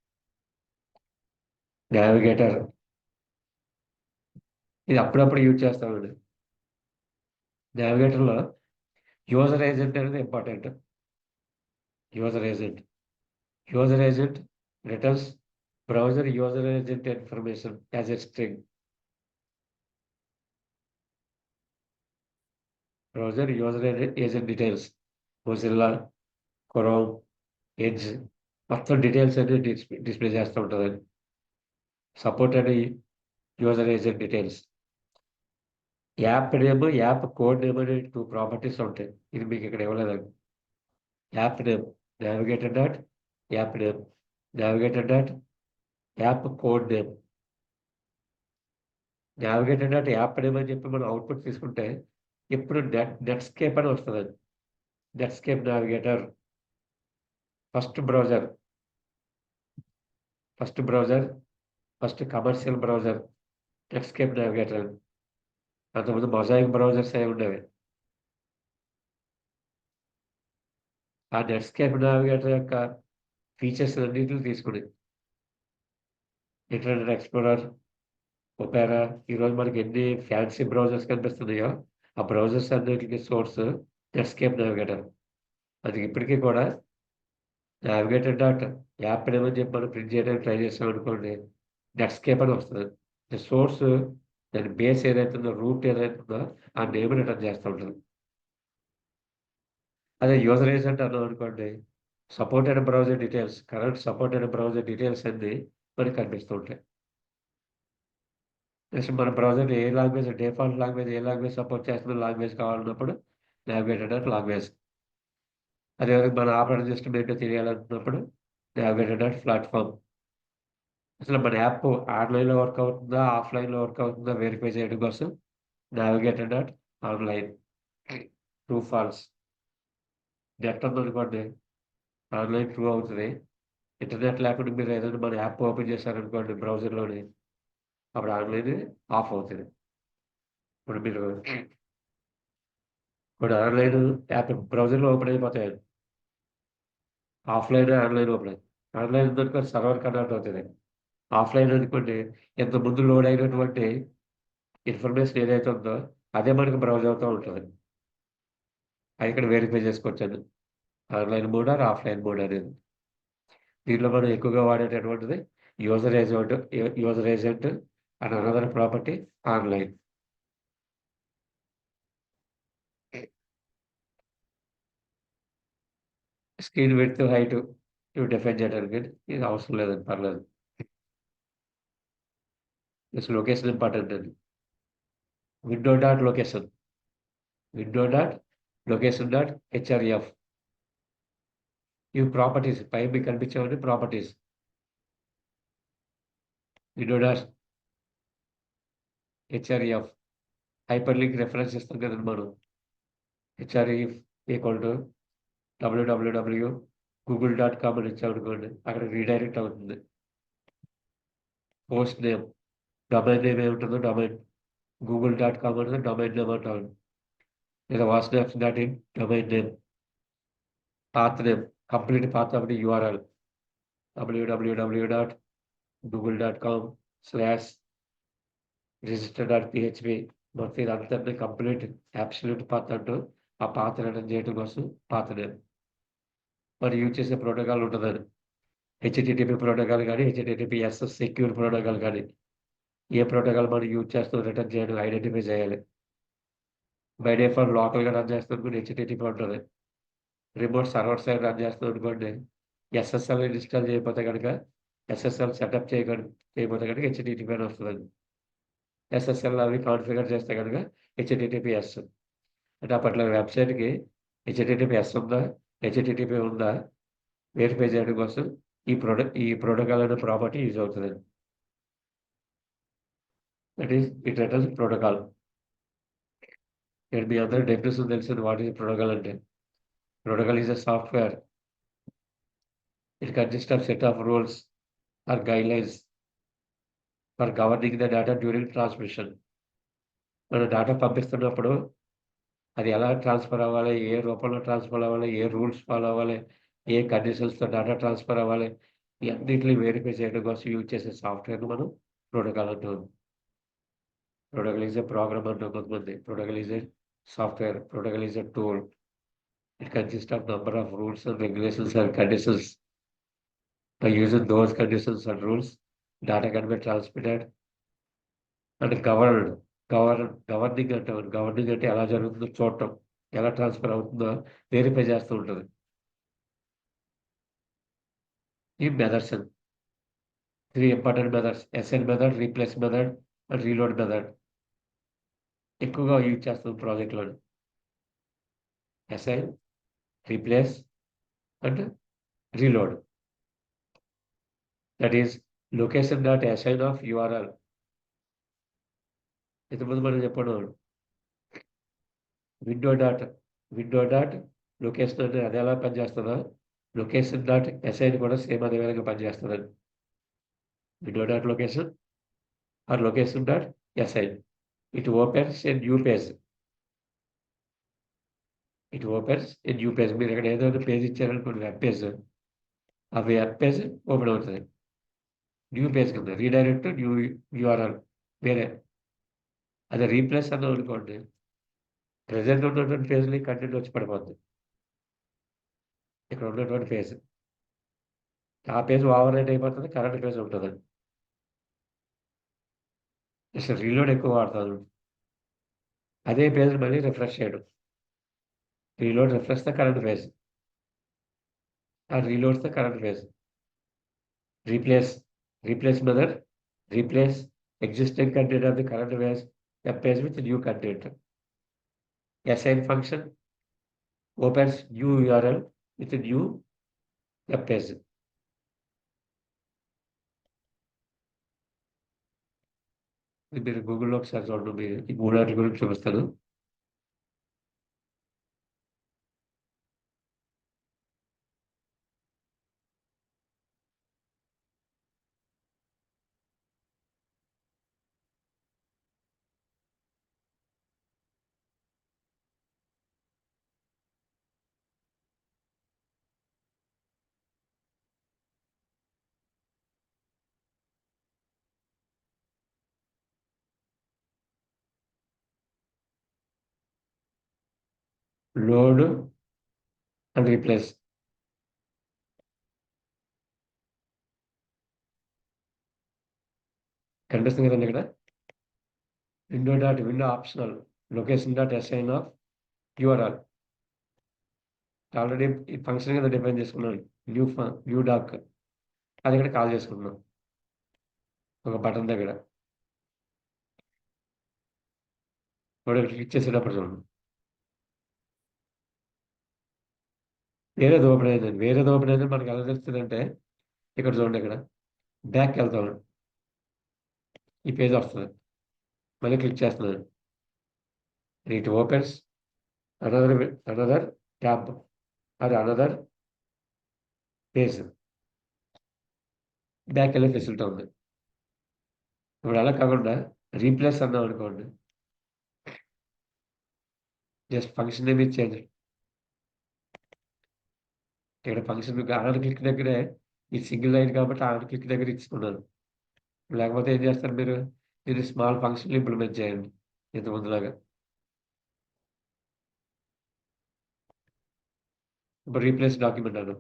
A: నావిగేటర్ ఇది అప్పుడప్పుడు యూజ్ చేస్తామండి. నావిగేటర్లో యూజర్ ఏజెంట్ అనేది important. User agent returns browser user agent information as a string. Browser user agent details, Mozilla, chrome, edge మొత్తం డీటెయిల్స్ అన్ని డిస్ప్లే చేస్తూ ఉంటుందండి. Supported user agent details. App name, app code name అనే 2 properties ఉంటాయి. ఇది మీకు ఇక్కడ ఇవ్వలేదండి. App name navigator dot app name, navigator dot app code name. Navigator dot app name అని చెప్పి మనం అవుట్పుట్ తీసుకుంటే ఇప్పుడు నెట్స్కేప్ అని వస్తుందండి. Netscape navigator first browser first commercial browser Netscape navigator. అంతకుముందు మొజాయిక్ బ్రౌజర్స్ అయి ఉండేవి. ఆ నెట్స్కేప్ నావిగేటర్ యొక్క ఫీచర్స్ అన్నింటిని తీసుకుని ఇంటర్నెట్ ఎక్స్ప్లోరర్, ఒపేరా, ఈరోజు మనకి ఎన్ని ఫ్యాన్సీ బ్రౌజర్స్ కనిపిస్తున్నాయో ఆ బ్రౌజర్స్ అన్నింటికి సోర్స్ నెట్స్కేప్ నావిగేటర్. అది ఇప్పటికీ కూడా నావిగేటర్ డాట్ యాప్ నేమని చెప్పి మనం ప్రింట్ చేయడానికి ట్రై చేస్తాం అనుకోండి, నెట్స్కేప్ అని వస్తుంది. సోర్స్ దాని బేస్ ఏదైతుందో, రూట్ ఏదైతుందో ఆ నేమ్ రిటర్న్ చేస్తూ ఉంటుంది. అదే యూజర్ ఏజెంట్ అన్నాం అనుకోండి, కరెంట్ సపోర్టెడ్ బ్రౌజర్ డీటెయిల్స్ అన్ని మనకి కనిపిస్తూ ఉంటాయి. నెక్స్ట్ మన బ్రౌజర్ ఏ లాంగ్వేజ్, డిఫాల్ట్ లాంగ్వేజ్ ఏ లాంగ్వేజ్ సపోర్ట్ చేస్తున్న లాంగ్వేజ్ కావాలన్నప్పుడు నావిగేటర్ డాట్ లాంగ్వేజ్. అదేవిధంగా మన ఆపరేటింగ్ సిస్టమ్ ఏంటో తెలియాలనుకున్నప్పుడు నావిగేటర్ డాట్ ప్లాట్ఫామ్. అసలు మన యాప్ ఆన్లైన్లో వర్క్ అవుతుందా, ఆఫ్లైన్లో వర్క్ అవుతుందా వెరిఫై చేయడం కోసం navigator dot online. True false. Net ఉందనుకోండి ఆన్లైన్ ట్రూ అవుతుంది. ఇంటర్నెట్ లేకుండా మీరు ఏదైనా మన యాప్ ఓపెన్ చేశారనుకోండి బ్రౌజర్లోని, అప్పుడు ఆన్లైన్ ఆఫ్ అవుతుంది. ఇప్పుడు ఆన్లైన్ యాప్ బ్రౌజర్లో ఓపెన్ అయిపోతాయి. ఆఫ్లైన్, ఆన్లైన్ ఓపెన్ అయ్యి ఆన్లైన్ ఉందనుకోండి సర్వర్ కనెక్ట్ అవుతుంది. ఆఫ్లైన్ అనుకోండి ఎంత ముందు లోడ్ అయినటువంటి ఇన్ఫర్మేషన్ ఏదైతే ఉందో అదే మనకి బ్రౌజ్ అవుతూ ఉంటుంది. అది ఇక్కడ వెరిఫై చేసుకోవచ్చండి, online mode or offline mode అనేది. దీంట్లో మనం ఎక్కువగా వాడేటటువంటిది user agent and another property online. Screen width, height ఇవి డిఫైన్ చేయడానికి ఇది అవసరం లేదండి, పర్లేదు. ప్లస్ లొకేషన్ ఇంపార్టెంట్ అండి. Window dot location dot HRF. ఇవి ప్రాపర్టీస్ పై మీకు కనిపించేవన్నీ properties. Window dot HRF hyper link reference ఇస్తాం కదండి మనం. హెచ్ఆర్ఎఫ్ ఈక్వల్ టు www.google.com అని ఇచ్చామనుకోండి, అక్కడ రీడైరెక్ట్ అవుతుంది. పోస్ట్ నేమ్, డొమైన్ నేమ్ ఏముంటుందో డొమైన్, google.com అనేది డొమైన్ నేమ్ అంటాం, లేదా వాస్నాప్స్.in domain name. Path name, complete path of the URL, www.google.com/register.php. మొత్తం ఇదంతా కంప్లీట్ అబ్సల్యూట్ పాత్ అంటూ ఆ పాత్ రిటర్న్ చేయడం కోసం పాత్ నేమ్. మరి యూజ్ చేసే ప్రోటోకాల్ ఉంటుందని హెచ్టిటిపి ప్రోటోకాల్ కానీ హెచ్టిటిపిఎస్ సెక్యూర్ ప్రోటోకాల్ కానీ ఏ ప్రోటోకాల్ మనం యూజ్ చేస్తూ రిటర్న్ చేయడం ఐడెంటిఫై చేయాలి. బై డిఫాల్ట్ లోకల్గా రన్ చేస్తున్నప్పుడు హెచ్టిటిపి ఉంటుంది. రిమోట్ సర్వర్ సైడ్ రన్ చేస్తున్నాం అనుకోండి, ఎస్ఎస్ఎల్ ఇన్స్టాల్ చేయకపోతే కనుక, ఎస్ఎస్ఎల్ సెటప్ చేయకపోతే కనుక హెచ్టిటిపి అని వస్తుందండి. ఎస్ఎస్ఎల్ అవి కాన్ఫిగర్ చేస్తే కనుక హెచ్టిటిపిఎస్. అంటే ఆ పర్టికులర్ వెబ్సైట్కి హెచ్టిటిపిఎస్ ఉందా, హెచ్టిటిపి ఉందా వెరిఫై చేయడం కోసం ఈ ప్రోటోకాల్ అనే ప్రాపర్టీ యూజ్ అవుతుందండి. That is it returns protocol. మీ అందరూ డెఫినేషన్ తెలిసింది వాట్ ఈస్ ప్రోటోకాల్ అంటే. Protocol is a software. It consists of set of rules or guidelines for governing the data during transmission. మనం డేటా పంపిస్తున్నప్పుడు అది ఎలా transfer అవ్వాలి, ఏ రూపంలో ట్రాన్స్ఫర్ అవ్వాలి, ఏ రూల్స్ ఫాలో అవ్వాలి, ఏ కండిషన్స్తో డేటా ట్రాన్స్ఫర్ అవ్వాలి, ఈ అన్నింటినీ వెరిఫై చేయడం కోసం యూజ్ చేసే సాఫ్ట్వేర్ని మనం ప్రోటోకాల్ అంటాం. ప్రోటోకాల్ ఈజ్ ఎ ప్రోగ్రామ్ అంటాం కొంతమంది. Protocol is a software. Protocol is a tool. It consist of number of rules and regulations and conditions. By using those conditions and rules, data can be transmitted and governed. Governing అంటాం. Governing అంటే ఎలా జరుగుతుందో చూడటం, ఎలా transfer అవుతుందో verify చేస్తూ ఉంటుంది. ఈ methods 3 important methods: assign method, replace method and reload method ఎక్కువగా యూజ్ చేస్తాం ప్రాజెక్ట్లో. Assign, replace and reload. That is location.assign of URL. ఇంతకుముందు మనం చెప్పడం విండో డాట్ లొకేషన్ అంటే అది ఎలా పనిచేస్తుందో location.assign కూడా సేమ్ అదే విధంగా పనిచేస్తుందండి. window.location or location.assign. It opens a new page. మీరు ఇక్కడ ఏదైనా పేజ్ ఇచ్చారనుకోండి, వెబ్ పేజ్, ఆ వెబ్ పేజ్ ఓపెన్ అవుతుంది. న్యూ పేజ్ కింద రీడైరెక్ట్ న్యూ యూఆర్ఎల్ వేరే. అదే రీప్లేస్ అన్నాం అనుకోండి, ప్రెజెంట్ ఉన్నటువంటి పేజ్ని కంటెంట్ వచ్చి పడిపోద్ది. ఇక్కడ ఉన్నటువంటి పేజ్, ఆ పేజ్ ఓవర్ రైట్ అయిపోతుంది, కరెంట్ పేజ్ ఉంటుంది. అసలు రీలోడ్ ఎక్కువ వాడతాను. అదే పేజ్ మళ్ళీ రిఫ్రెష్ చేయడం. Reload refresh the current page, reloads the current page. Replace method, replace existing content of the current page with new content. Assign function opens new URL with a new web page. మీరు గూగుల్లో ఒకసారి చూడండి, మీరు ఈ 3 వాటి గురించి చూపిస్తాను. Load and replace. కనిపిస్తుంది కదండి ఇక్కడ. Window optional, location.assign of URL. Already ఈ ఫంక్షన్ కింద డిఫైన్ చేసుకున్నాను, న్యూ డాక్. అది ఇక్కడ కాల్ చేసుకుంటున్నాం ఒక బటన్ దగ్గర. క్లిక్ చేసేటప్పుడు చూడండి, వేరేది ఓపెన్ అయిందండి. మనకి ఎలా తెలుస్తుందంటే, ఇక్కడ చూడండి, ఇక్కడ బ్యాక్కి వెళ్తాను, ఈ పేజ్ వస్తుంది, మళ్ళీ క్లిక్ చేస్తున్నాను. It opens another tab or another page. Back వెళ్ళే ఫెసిలిటీ ఉంది. ఇప్పుడు అలా కాకుండా రీప్లేస్ అన్నాం అనుకోండి, జస్ట్ ఫంక్షన్ నేమ్ చేంజ్. ఇక్కడ ఫంక్షన్ మీకు ఆన్ క్లిక్ దగ్గరే ఈ సింగిల్ లైన్ కాబట్టి ఆన్ క్లిక్ దగ్గర ఇచ్చుకున్నాను. లేకపోతే ఏం చేస్తారు మీరు? దీన్ని స్మాల్ ఫంక్షన్ ఇంప్లిమెంట్ చేయండి ఇంత ముందులాగా. ఇప్పుడు రీప్లేస్ డాక్యుమెంట్ అన్నాను.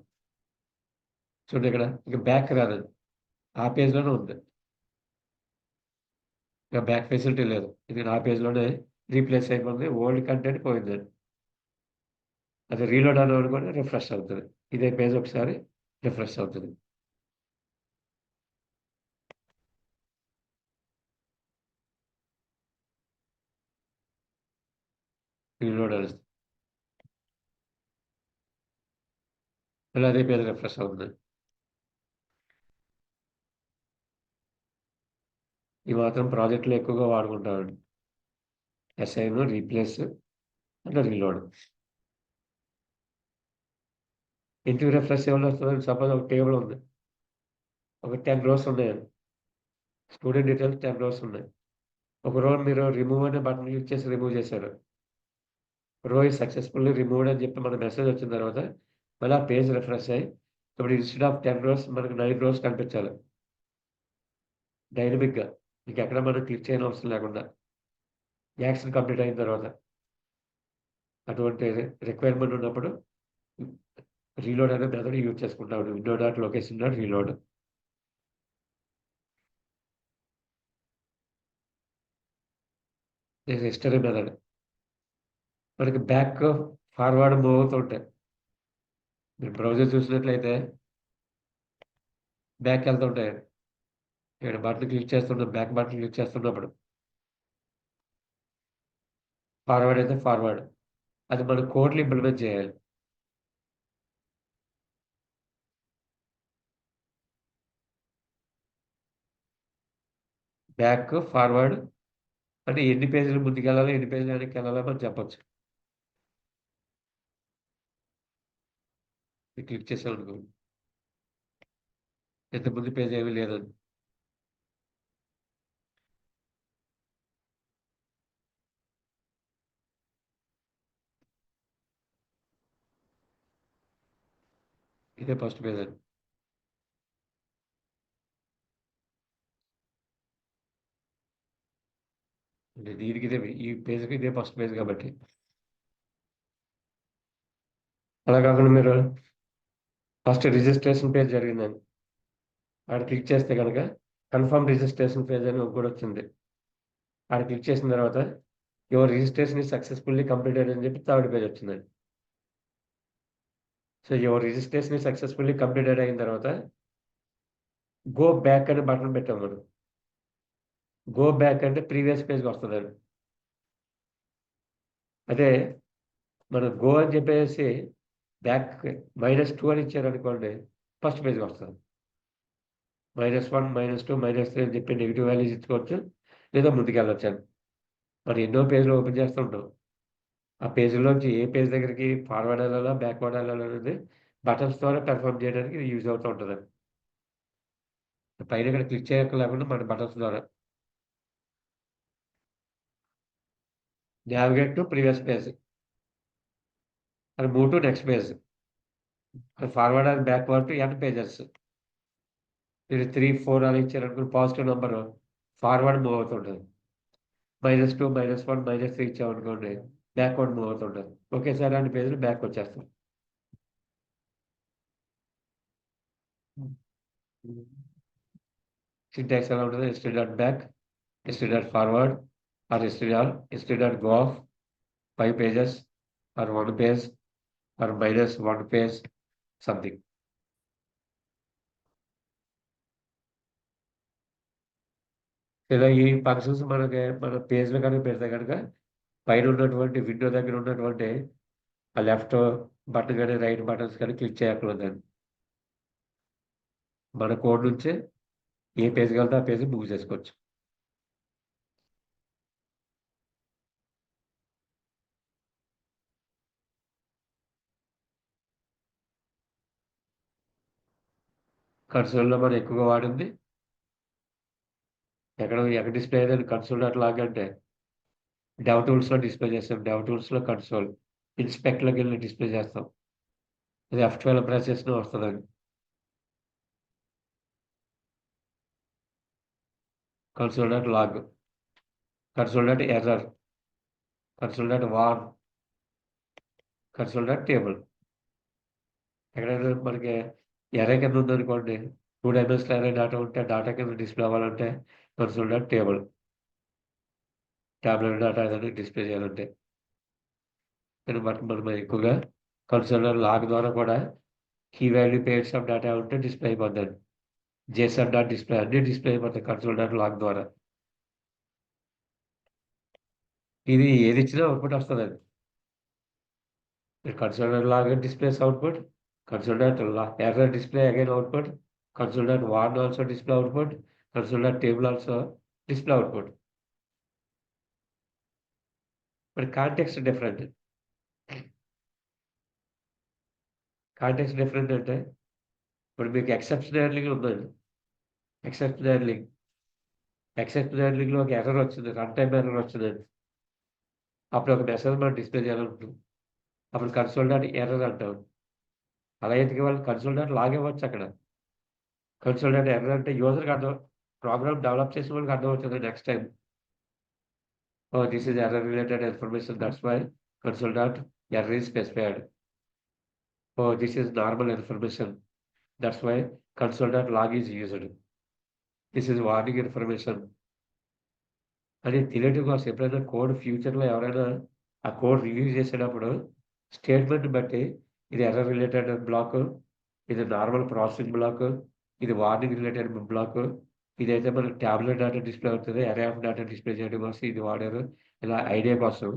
A: చూడండి ఇక్కడ ఇక బ్యాక్ రాదండి. ఆ పేజ్‌లోనే ఉంది. ఇక బ్యాక్ ఫెసిలిటీ లేదు. ఇది నా పేజ్‌లోనే రీప్లేస్ అయిపోయింది. ఓల్డ్ కంటెంట్ పోయిందండి. అది రీలోడ్ అన్నాం అనుకోండి రిఫ్రెష్ అవుతది. ఇదే పేజ్ ఒకసారి రిఫ్రెష్ అవుతది. రీలోడ్ అనేసి. మళ్ళీ అదే పేజ్ రిఫ్రెష్ అవుతుంది. ఈ మాత్రం ప్రాజెక్ట్‌లో ఎక్కువగా వాడుకుంటామండి. అసైన్, రీప్లేస్ అంటే రీలోడ్. ఇంటికి రిఫ్రెష్ ఏమన్నా వస్తదండి? సపోజ్ ఒక టేబుల్ ఉంది. ఒక 10 రోస్ ఉన్నాయండి. స్టూడెంట్ డీటెయిల్స్ 10 రోస్ ఉన్నాయి. ఒక రో మీరు రిమూవ్ అనే బటన్ క్లిక్ చేసి రిమూవ్ చేశారు. రో ఈజ్ సక్సెస్‌ఫుల్లీ రిమూవ్డ్ అని చెప్పి మనకు మెసేజ్ వచ్చిన తర్వాత మళ్ళీ ఆ పేజ్ రిఫ్రెష్ అయ్యి ఇప్పుడు ఇన్‌స్టెడ్ ఆఫ్ 10 రోస్ మనకు 9 రోస్ కనిపించాలి. డైనమిక్‌గా. ఇంకెక్కడ మనం క్లిక్ చేయనవసరం లేకుండా. యాక్షన్ కంప్లీట్ అయిన తర్వాత. అటువంటి రిక్వైర్మెంట్ ఉన్నప్పుడు రీలోడ్ అనే మెథడ్ యూజ్ చేసుకుంటాం. Window dot location dot reload. ఇది హిస్టరీ మెథడ్. మనకి బ్యాక్, ఫార్వర్డ్ మూవ్ అవుతూ ఉంటాయి. మీరు బ్రౌజర్ చూసినట్లయితే బ్యాక్‌కెళ్తుంటాయండి. ఇక్కడ బటన్ క్లిక్ చేస్తున్న బ్యాక్ బటన్ క్లిక్ చేస్తున్నప్పుడు. ఫార్వర్డ్ అయితే ఫార్వర్డ్. అది మనం కోడ్‌లో ఇంప్లిమెంట్ చేయాలి. బ్యాక్, ఫార్వర్డ్ అంటే ఎన్ని పేజీలు ముందుకెళ్ళాలి, ఎన్ని పేజీలు వెనక్కెళ్ళాలో మనం చెప్పొచ్చు. ఇది క్లిక్ చేసామనుకోండి. ఇంతకు ముందు పేజ్ ఏమీ లేదండి. ఇదే ఫస్ట్ పేజ్ అండి. దీనికి ఇదే ఈ పేజ్‌కి ఇదే ఫస్ట్ పేజ్ కాబట్టి. అలా కాకుండా మీరు ఫస్ట్ రిజిస్ట్రేషన్ పేజ్ జరిగిందండి. ఆడ క్లిక్ చేస్తే గనక కన్ఫర్మ్ రిజిస్ట్రేషన్ పేజ్ అని ఒకటొచ్చింది. ఆడ క్లిక్ చేసిన తర్వాత your registration is successfully completed అని చెప్పి థర్డ్ పేజ్ వచ్చిందండి. So, your registration is successfully completed అయిన తర్వాత గో బ్యాక్ అనే బటన్ పెట్టాం మనం. గో బ్యాక్ అంటే ప్రీవియస్ పేజ్‌కొస్తదండి. అదే మనం గో అని చెప్పేసి బ్యాక్ -2 అని ఇచ్చారనుకోండి ఫస్ట్ పేజ్‌కొస్తది. -1, -2, -3 అని చెప్పి నెగెటివ్ వాల్యూస్ ఇచ్చుకోవచ్చు. లేదా ముందుకెళ్ళొచ్చండి. మనం ఎన్నో పేజ్‌లు ఓపెన్ చేస్తూ ఉంటాం. ఆ పేజ్‌లోంచి ఏ పేజ్ దగ్గరికి ఫార్వర్డ్ ఎళ్ళాలా, బ్యాక్‌వర్డ్ ఎళ్ళాలా అనేది బటన్స్ ద్వారా కన్ఫర్మ్ చేయడానికి ఇది యూజ్ అవుతూ ఉంటదండి. పైన ఇక్కడ క్లిక్ చేయక్కర్లేకుండా మన బటన్స్ ద్వారా. Navigate to previous page. And move to next page. Forward and backward to end pages. మీరు 3, 4 అలా ఇచ్చారనుకోండి పాజిటివ్ నంబర్ ఫార్వర్డ్ మూవ్ అవుతుంటది. -2, -1, -3 ఇచ్చామనుకోండి బ్యాక్‌వర్డ్ మూవ్ అవుతుంటది. ఒకేసారి అన్ని పేజీలు బ్యాక్‌కొచ్చేస్తాయి. సింటాక్స్ ఎలా ఉంటది? History dot back, history dot forward or history dot go of 5 pages or 1 page or -1 page something. ఇలా ఈ ఫంక్షన్స్ మనకి మన పేజ్‌లో కనుక పెడితే గనక పైన ఉన్నటువంటి విండో దగ్గర ఉన్నటువంటి ఆ లెఫ్ట్ బటన్ గాని, రైట్ బటన్స్ గాని క్లిక్ చేయక్కర్లేదండి. మన కోడ్ నుంచే ఏ పేజ్‌కెళ్తే ఆ పేజ్‌కి మూవ్ చేసుకోవచ్చు. కన్సోల్‌లో మనం ఎక్కువగా వాడింది ఎక్కడ డిస్ప్లే అయ్యేది కన్సోల్ డాట్ లాగ్ అంటే డెవ్ టూల్స్లో డిస్ప్లే చేస్తాం. డెవ్ టూల్స్లో కన్సోల్ ఇన్స్పెక్ట్లోకి వెళ్ళి డిస్ప్లే చేస్తాం. అది F12 ప్రెస్ చేసినా వస్తుందండి. Console dot log, console dot error, console dot warn, console dot table. ఎక్కడైనా మనకి ఎర్రే కింద ఉందనుకోండి, 2 డైమెన్షనల్ ఎర్రే డేటా ఉంటే డేటా కింద డిస్ప్లే అవ్వాలంటే console dot table, tablet data ఏదైనా డిస్ప్లే చేయాలంటే. కానీ మనం ఎక్కువగా కన్సోల్ డాట్ లాగ్ ద్వారా కూడా key value pairs of data ఉంటే డిస్ప్లే అయిపోద్దండి. జేసన్ డాట్ డిస్ప్లే అన్ని డిస్ప్లే అయిపోతాయి కన్సోల్ డాట్ లాగ్ ద్వారా. ఇది ఏది ఇచ్చినా అవుట్పుట్ వస్తుందండి. Console dot log displays output, console dot error display again output, console dot warn also display output, console dot table also display output. But context different. Context different అంటే ఇప్పుడు మీకు exception handling ఉందండి. Exception handling లో ఒక error వచ్చింది, run time error వచ్చిందండి. అప్పుడు ఒక మెసేజ్ మనం డిస్ప్లే చేయాలనుకుంటున్నాం. అప్పుడు కన్సోల్ డాట్ ఎర్రర్ అంటాం. అలా ఎందుకు ఇవ్వాలి? కన్సోల్ డాట్ లాగ్ ఇవ్వచ్చు అక్కడ. కన్సోల్ డాట్ ఎర్రర్ అంటే యూజర్కి అర్థం, ప్రోగ్రామ్ డెవలప్ చేసిన వాళ్ళకి అర్థం అవుతుంది next time. Oh, this is error related information. That's why console dot error is specified. Oh, this is normal information. That's why console dot log is used. This is warning information. అని తెలియటం కోసం ఎప్పుడైనా code ఫ్యూచర్లో ఎవరైనా ఆ code review చేసేటప్పుడు statement బట్టి ఇది ఎర్రర్ రిలేటెడ్ బ్లాక్, ఇది నార్మల్ ప్రాసెసింగ్ బ్లాక్, ఇది వార్నింగ్ రిలేటెడ్ బ్లాక్, ఇదైతే మనకి ట్యాబ్లెట్ డేటా డిస్ప్లే అవుతుంది, అరే ఆఫ్ డేటా డిస్ప్లే చేయడం కోసం ఇది వాడారు, ఇలా ఐడియా కోసం.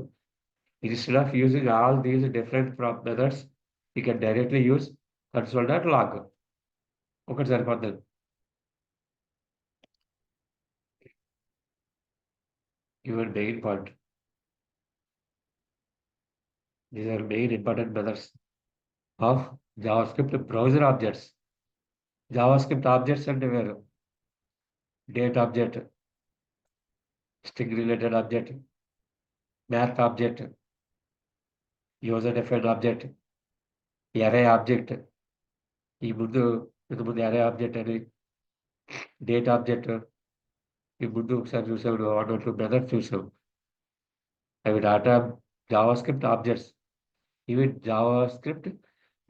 A: Instead of using all these different methods, you can directly use console.log. ఒకటి సరిపోతుంది. Your main point. These are main important methods of JavaScript browser objects. JavaScript objects అంటే వేరు. Date object, string related object, math object, user defined object, array object. ఈ ముందు array object అని, date object ఈ ముందు ఒకసారి చూసాం, 1 or 2 మెథడ్స్ చూసాం. అవి డేటా జావాస్క్రిప్ట్ ఆబ్జెక్ట్స్. ఇవి జావాస్క్రిప్ట్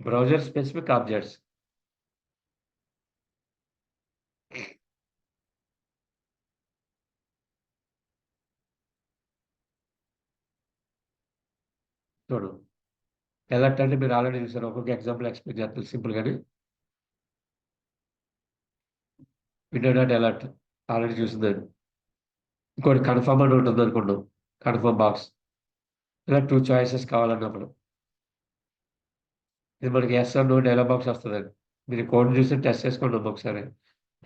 A: బ్రౌజర్ స్పెసిఫిక్ ఆబ్జెక్ట్స్. చూడు, ఎలర్ట్ అంటే మీరు ఆల్రెడీ చూసారు. ఒక్కొక్క ఎగ్జాంపుల్ ఎక్స్ప్లెయిన్ చేస్తారు సింపుల్ గాని. విండో డాట్ ఎలర్ట్ ఆల్రెడీ చూసిందండి. ఇంకోటి కన్ఫర్మ్ అని ఉంటుంది అనుకున్నాం, కన్ఫర్మ్ బాక్స్. ఇలా 2 చాయిసెస్ కావాలన్నప్పుడు ఇది మనకి yes or no dialog box వస్తుందండి. మీరు కోడ్ చూసి టెస్ట్ చేసుకోండి ఒకసారి,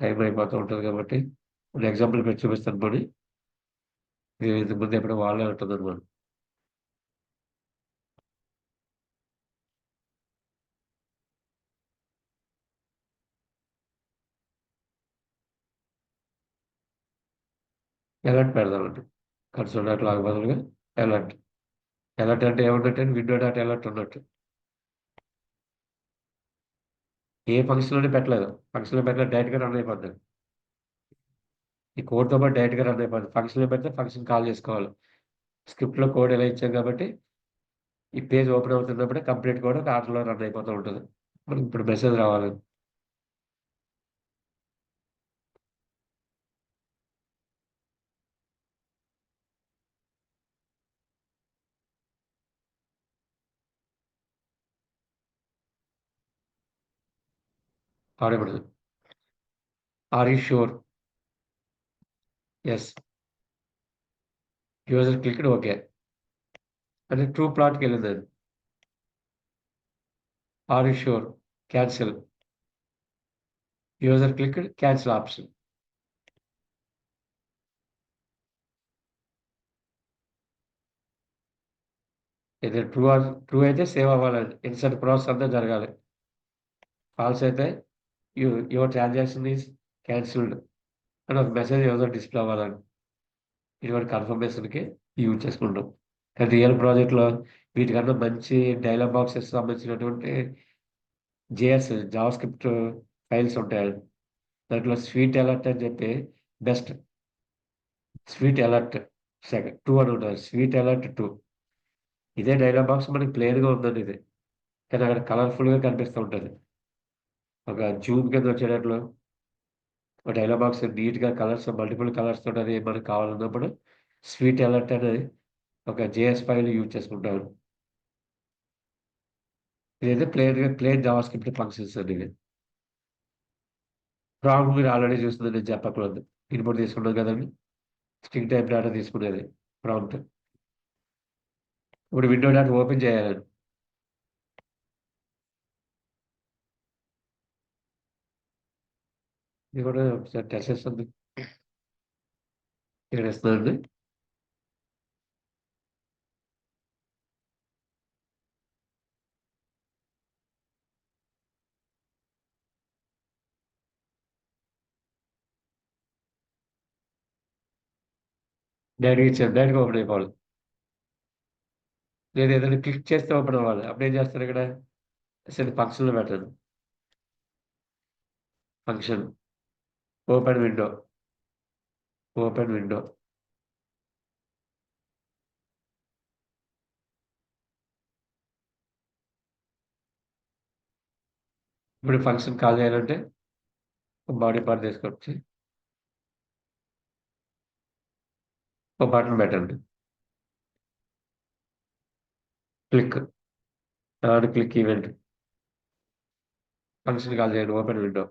A: టైం అయిపోతూ ఉంటుంది కాబట్టి. నేను ఎగ్జాంపుల్ పెట్టి చూపిస్తాను పోనీ. మీరు ఇంతకు ముందు ఎప్పుడు వాళ్ళే ఉంటుంది అనమాట. ఎలర్ట్ పెడదామండి. కన్సోల్ డాట్ లాగ్ బదులుగా ఎలర్ట్. ఎలర్ట్ అంటే ఏమన్నట్టు? విండో డాట్ ఎలర్ట్ ఉన్నట్టు. ఏ ఫంక్షన్‌లోని పెట్టలేదు. ఫంక్షన్‌లో పెట్టలేదు, డైరెక్ట్‌గా రన్ అయిపోద్ది. ఈ కోడ్‌తో పాటు డైరెక్ట్‌గా రన్ అయిపోద్ది. ఫంక్షన్‌లో పెడితే ఫంక్షన్ కాల్ చేసుకోవాలి. స్క్రిప్ట్‌లో కోడ్ ఎలా ఇచ్చాం కాబట్టి ఈ పేజ్ ఓపెన్ అవుతున్నప్పుడే కంప్లీట్ కోడ్ ఒక ఆటలో రన్ అయిపోతూ ఉంటది. మనకి ఇప్పుడు మెసేజ్ రావాలి. ఆడకూడదు. Are you sure? Yes. User clicked okay. అంటే ట్రూ ప్లాట్‌కెళ్ళిందది. Are you sure? Cancel. User clicked cancel option. ఇది ట్రూ అయితే సేవ్ అవ్వాలండి. ఇన్సర్ట్ ప్రాసెస్ అంతా జరగాలి. ఫాల్స్ అయితే యువర్ ట్రాన్సాక్షన్ ఈస్ క్యాన్సిల్డ్. అని ఒక మెసేజ్ ఏదో డిస్‌ప్లే అవ్వాలని. ఇటువంటి కన్ఫర్మేషన్‌కి యూజ్ చేసుకుంటాం. కానీ రియల్ ప్రాజెక్ట్‌లో వీటికన్నా మంచి డైలాగ్ బాక్సెస్ సంబంధించినటువంటి జావాస్క్రిప్ట్ ఫైల్స్ ఉంటాయండి. దాంట్లో స్వీట్ అలర్ట్ అని చెప్పి బెస్ట్ స్వీట్ అలర్ట్ 2 అని ఉంటది. స్వీట్ అలర్ట్ 2 ఇదే డైలాగ్ బాక్స్ మనకి ప్లెయిన్‌గా ఉందండి ఇది. కానీ అక్కడ కలర్‌ఫుల్‌గా కనిపిస్తూ ఉంటది. ఒక జూమ్ కింద వచ్చేటట్లు ఒక డైలాగ్ బాక్స్ నీట్‌గా కలర్స్ మల్టిపుల్ కలర్స్ తోటి మనకు కావాలన్నప్పుడు స్వీట్ అలర్ట్ అనేది ఒక జేఎస్ ఫైల్ యూజ్ చేసుకుంటాను. ఇదైతే ప్లెయిన్ జావాస్క్రిప్ట్ ఫంక్షన్స్ అండి ఇవి. ప్రాంప్ట్ మీరు ఆల్రెడీ చూసింది నేను చెప్పక్కర్లేదు. ఇన్పుట్ తీసుకున్నాం కదండీ! స్ట్రింగ్ టైప్ డేటా తీసుకునేది ప్రాంప్ట్. ఇప్పుడు విండో డాట్ ఓపెన్ చేయాలండి. ఇది కూడా ఒకసారి టెస్ట్ చేస్తుంది. ఇక్కడ ఇస్తున్నానండి. డైరెక్ట్‌గా ఇచ్చాను. డైరెక్ట్‌గా ఓపెన్ అయిపోవాలి. లేదా ఏదైనా క్లిక్ చేస్తే ఓపెన్ అవ్వాలి. అప్పుడేం చేస్తారు ఇక్కడ సరే ఫంక్షన్‌లో పెట్టండి. Function open window. Open window. ఇప్పుడు ఫంక్షన్ కాల్ చేయాలంటే బాడీ పార్ట్ తీసుకొచ్చి ఒక బటన్ పెట్టండి. Click. Click event. Function call చేయండి. Open window.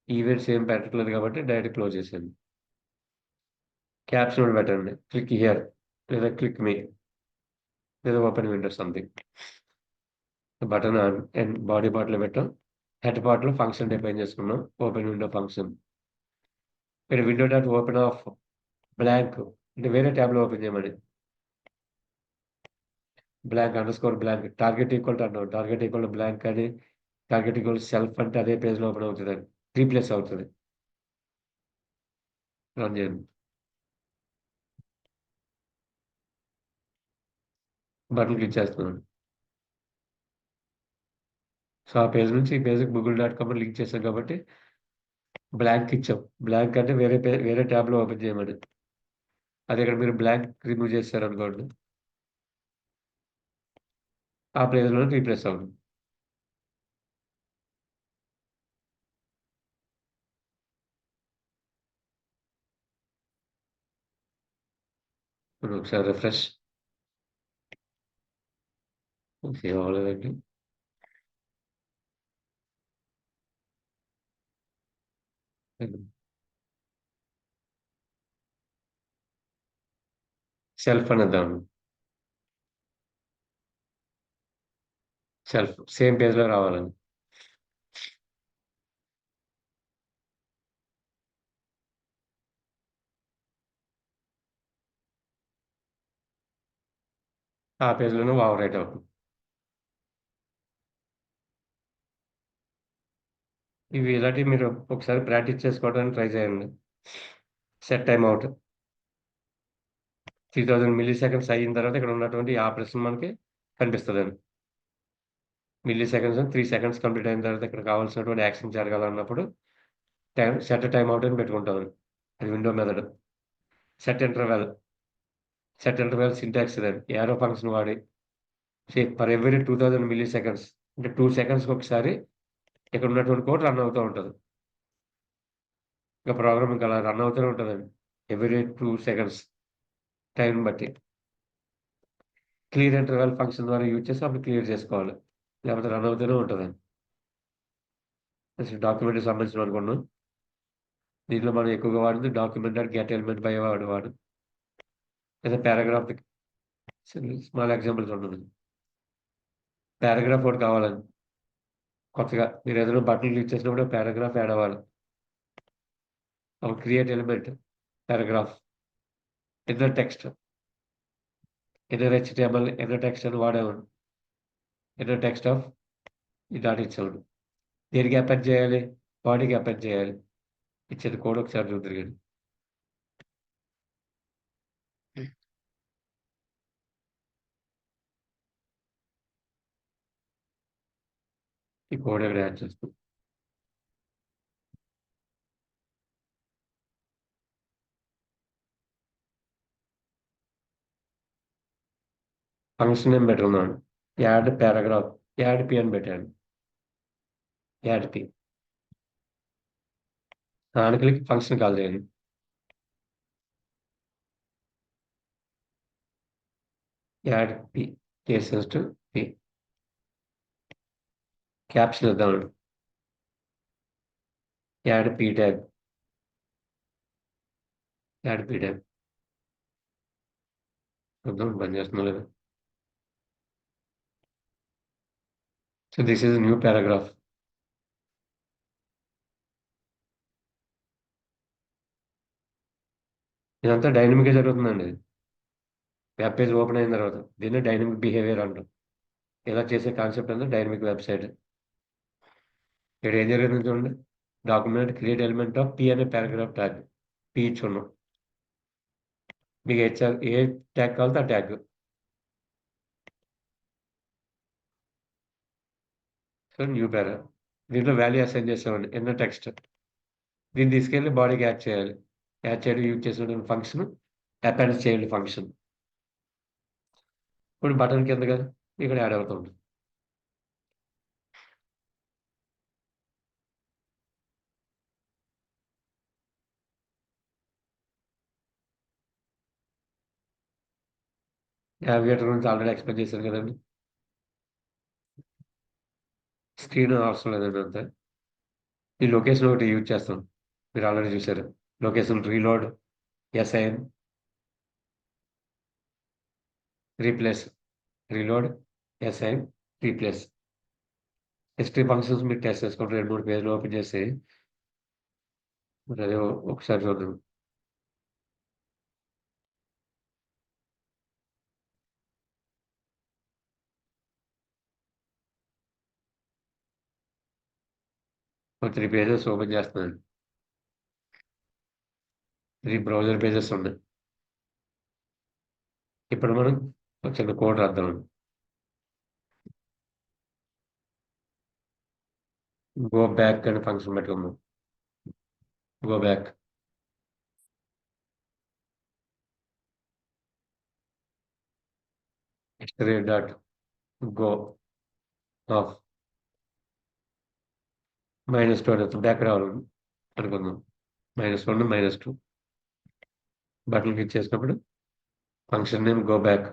A: ఈవెంట్స్ ఏం పెట్టట్లేదు కాబట్టి డైరెక్ట్ క్లోజ్ చేసేయండి. క్యాప్షన్ కూడా పెట్టండి. క్లిక్ హియర్ లేదా క్లిక్ మీ లేదా open window something. Button on and body పార్ట్‌లో పెట్టాం. హెడ్ పార్ట్‌లో ఫంక్షన్ డిఫైన్ చేసుకున్నాం. Open window function. ఇక్కడ window dot open of blank అంటే వేరే ట్యాబ్‌లో ఓపెన్ చేయమని. Blank underscore blank target equal to అన్నాం. టార్గెట్ ఈక్వల్ టు బ్లాంక్ అని టార్గెట్ ఈక్వల్ టు సెల్ఫ్ అంటే అదే పేజ్‌లో ఓపెన్ అవుతదని. రీప్లేస్ అవుతది. రన్ చేయండి. బటన్ క్లిక్ చేస్తున్నాను. సో, ఆ పేజ్ నుంచి ఈ పేజ్‌కి గూగుల్.com అని లింక్ చేసాం కాబట్టి బ్లాంక్ ఇచ్చాం. బ్లాంక్ అంటే వేరే ట్యాబ్‌లో ఓపెన్ చేయమని. అదే ఇక్కడ మీరు బ్లాంక్ రిమూవ్ చేశారనుకోండి. ఆ పేజ్‌లోనే రీప్లేస్ అవుతుంది. ఇప్పుడు ఒకసారి రిఫ్రెష్. సేవ్ అవ్వలేదండి. సెల్ఫ్ అనేద్దాం. సెల్ఫ్ సేమ్ పేజ్‌లో రావాలని. ఆ పేజ్‌లోనే ఓవర్ రైట్ అవుతుంది. ఇవి ఇలాంటివి మీరు ఒకసారి ప్రాక్టీస్ చేసుకోవడానికి ట్రై చేయండి. Set time out 3000 milli seconds అయిన తర్వాత ఇక్కడ ఉన్నటువంటి ఈ ఆపరేషన్ మనకి కనిపిస్తదండి. మిల్లీ సెకండ్స్ 3 సెకండ్స్ కంప్లీట్ అయిన తర్వాత ఇక్కడ కావాల్సినటువంటి యాక్షన్ జరగాలన్నప్పుడు సెట్ టైమ్ ఔట్ అని పెట్టుకుంటామండి. అది window method. Set interval. Set interval syntax ఇదండి. యారో ఫంక్షన్ వాడి ఫర్ ఎవ్రీ 2000 మిల్లీ సెకండ్స్ అంటే 2 సెకండ్స్‌కి ఒకసారి ఇక్కడ ఉన్నటువంటి కోడ్ రన్ అవుతా ఉంటది. ఇక ప్రోగ్రామ్ ఇంకా అలా రన్ అవుతూనే ఉంటదండి. ఎవ్రీ 2 సెకండ్స్ టైంని బట్టి. క్లియర్ ఇంటర్వల్ ఫంక్షన్ ద్వారా యూజ్ చేసి అప్పుడు క్లియర్ చేసుకోవాలి. లేకపోతే రన్ అవుతూనే ఉంటదండి. నెక్స్ట్ డాక్యుమెంట్‌కి సంబంధించినవనుకున్నాం. దీంట్లో మనం ఎక్కువగా వాడింది document dot get element by వాడు. లేదా పారాగ్రాఫ్ స్మాల్ ఎగ్జాంపుల్స్ ఉంటుంది. పారాగ్రాఫ్ ఒకటి కావాలండి. కొత్తగా మీరేదైనా బటన్ క్లిక్ చేసినప్పుడు పారాగ్రాఫ్ యాడ్ అవ్వాలి. అప్పుడు create element paragraph inner text inner HTML inner text అని వాడేవాడిని. ఇన్నర్ టెక్స్ట్ ఆఫ్ ఈ డాట్ ఇచ్చేవాడు. దేనికి అపెండ్ చేయాలి? బాడీకి అప్లై చేయాలి. ఇచ్చేది కోడ్ ఒకసారి చూద్దరు కానీ. ఈ కోడ్ ఇక్కడ యాడ్ చేస్తాం. ఫంక్షన్ నేమ్ పెట్టుకుందాం. యాడ్ పారాగ్రాఫ్, యాడ్ పి అని పెట్టాను. Add P click function call చేయండి. Add P cases to P caption ఇద్దాం. Add P tag, add P tag చూద్దాం బంద్ చేస్తుందో లేదు. So this is new paragraph. ఇదంతా డైనమిక్గా జరుగుతుందండి. వెబ్ పేజ్ ఓపెన్ అయిన తర్వాత దీన్ని డైనమిక్ బిహేవియర్ అంటాం. ఇలా చేసే కాన్సెప్ట్ అంతా డైనమిక్ వెబ్సైట్. ఇక్కడ ఏం జరిగింది చూడండి. Document create element of P అనే పారాగ్రాఫ్ ట్యాగ్ పి ఇచ్చున్నాం. మీకు ఏ ట్యాగ్ కావాలితే ఆ ట్యాగ్. సో న్యూ పారా, దీంట్లో వాల్యూ అసైన్ చేస్తామండి. ఎన్న టెక్స్ట్ దీన్ని తీసుకెళ్ళి బాడీకి యాడ్ చేయాలి. యాడ్ చేయడం యూజ్ చేసిన ఫంక్షన్ అపెండ్ చేయండి ఫంక్షన్. ఇప్పుడు బటన్ కింద కదా ఇక్కడ యాడ్ అవుతుంది. నావిగేటర్ నుంచి ఆల్రెడీ ఎక్స్ప్లెయిన్ చేశాను కదండి. స్క్రీన్ అవసరం లేదండి అంతే. ఈ లొకేషన్ ఒకటి యూజ్ చేస్తాం, మీరు ఆల్రెడీ చూసారు. Location reload, SIN, replace, reload, SIN, replace. History functions మీరు టెస్ట్ చేసుకుంటే 2-3 పేజీలు ఓపెన్ చేసి మరి అదే ఒకసారి చూద్దాం. ఒక 3 పేజెస్ ఓపెన్ చేస్తున్నాను. 3 బ్రౌజర్ పేజెస్ ఉన్నాయి. ఇప్పుడు మనం ఒక చిన్న కోడ్ రాద్దాం. గో బ్యాక్ అనే ఫంక్షన్ పెట్టుకుందాం. Go back, history dot go of -2 అనేది బ్యాక్ రావాలి అనుకుందాం. -1, -2 బటన్ క్లిక్ చేసినప్పుడు function name go back.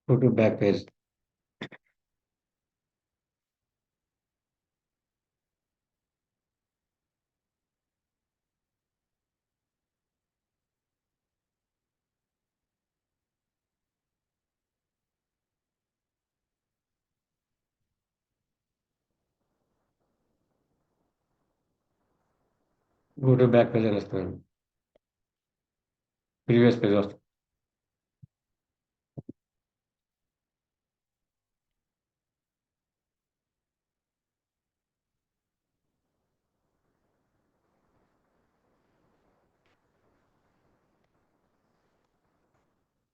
A: Go to back page. Go to back page అని వస్తుంది. ప్రీవియస్ పేజ్ వస్తుంది.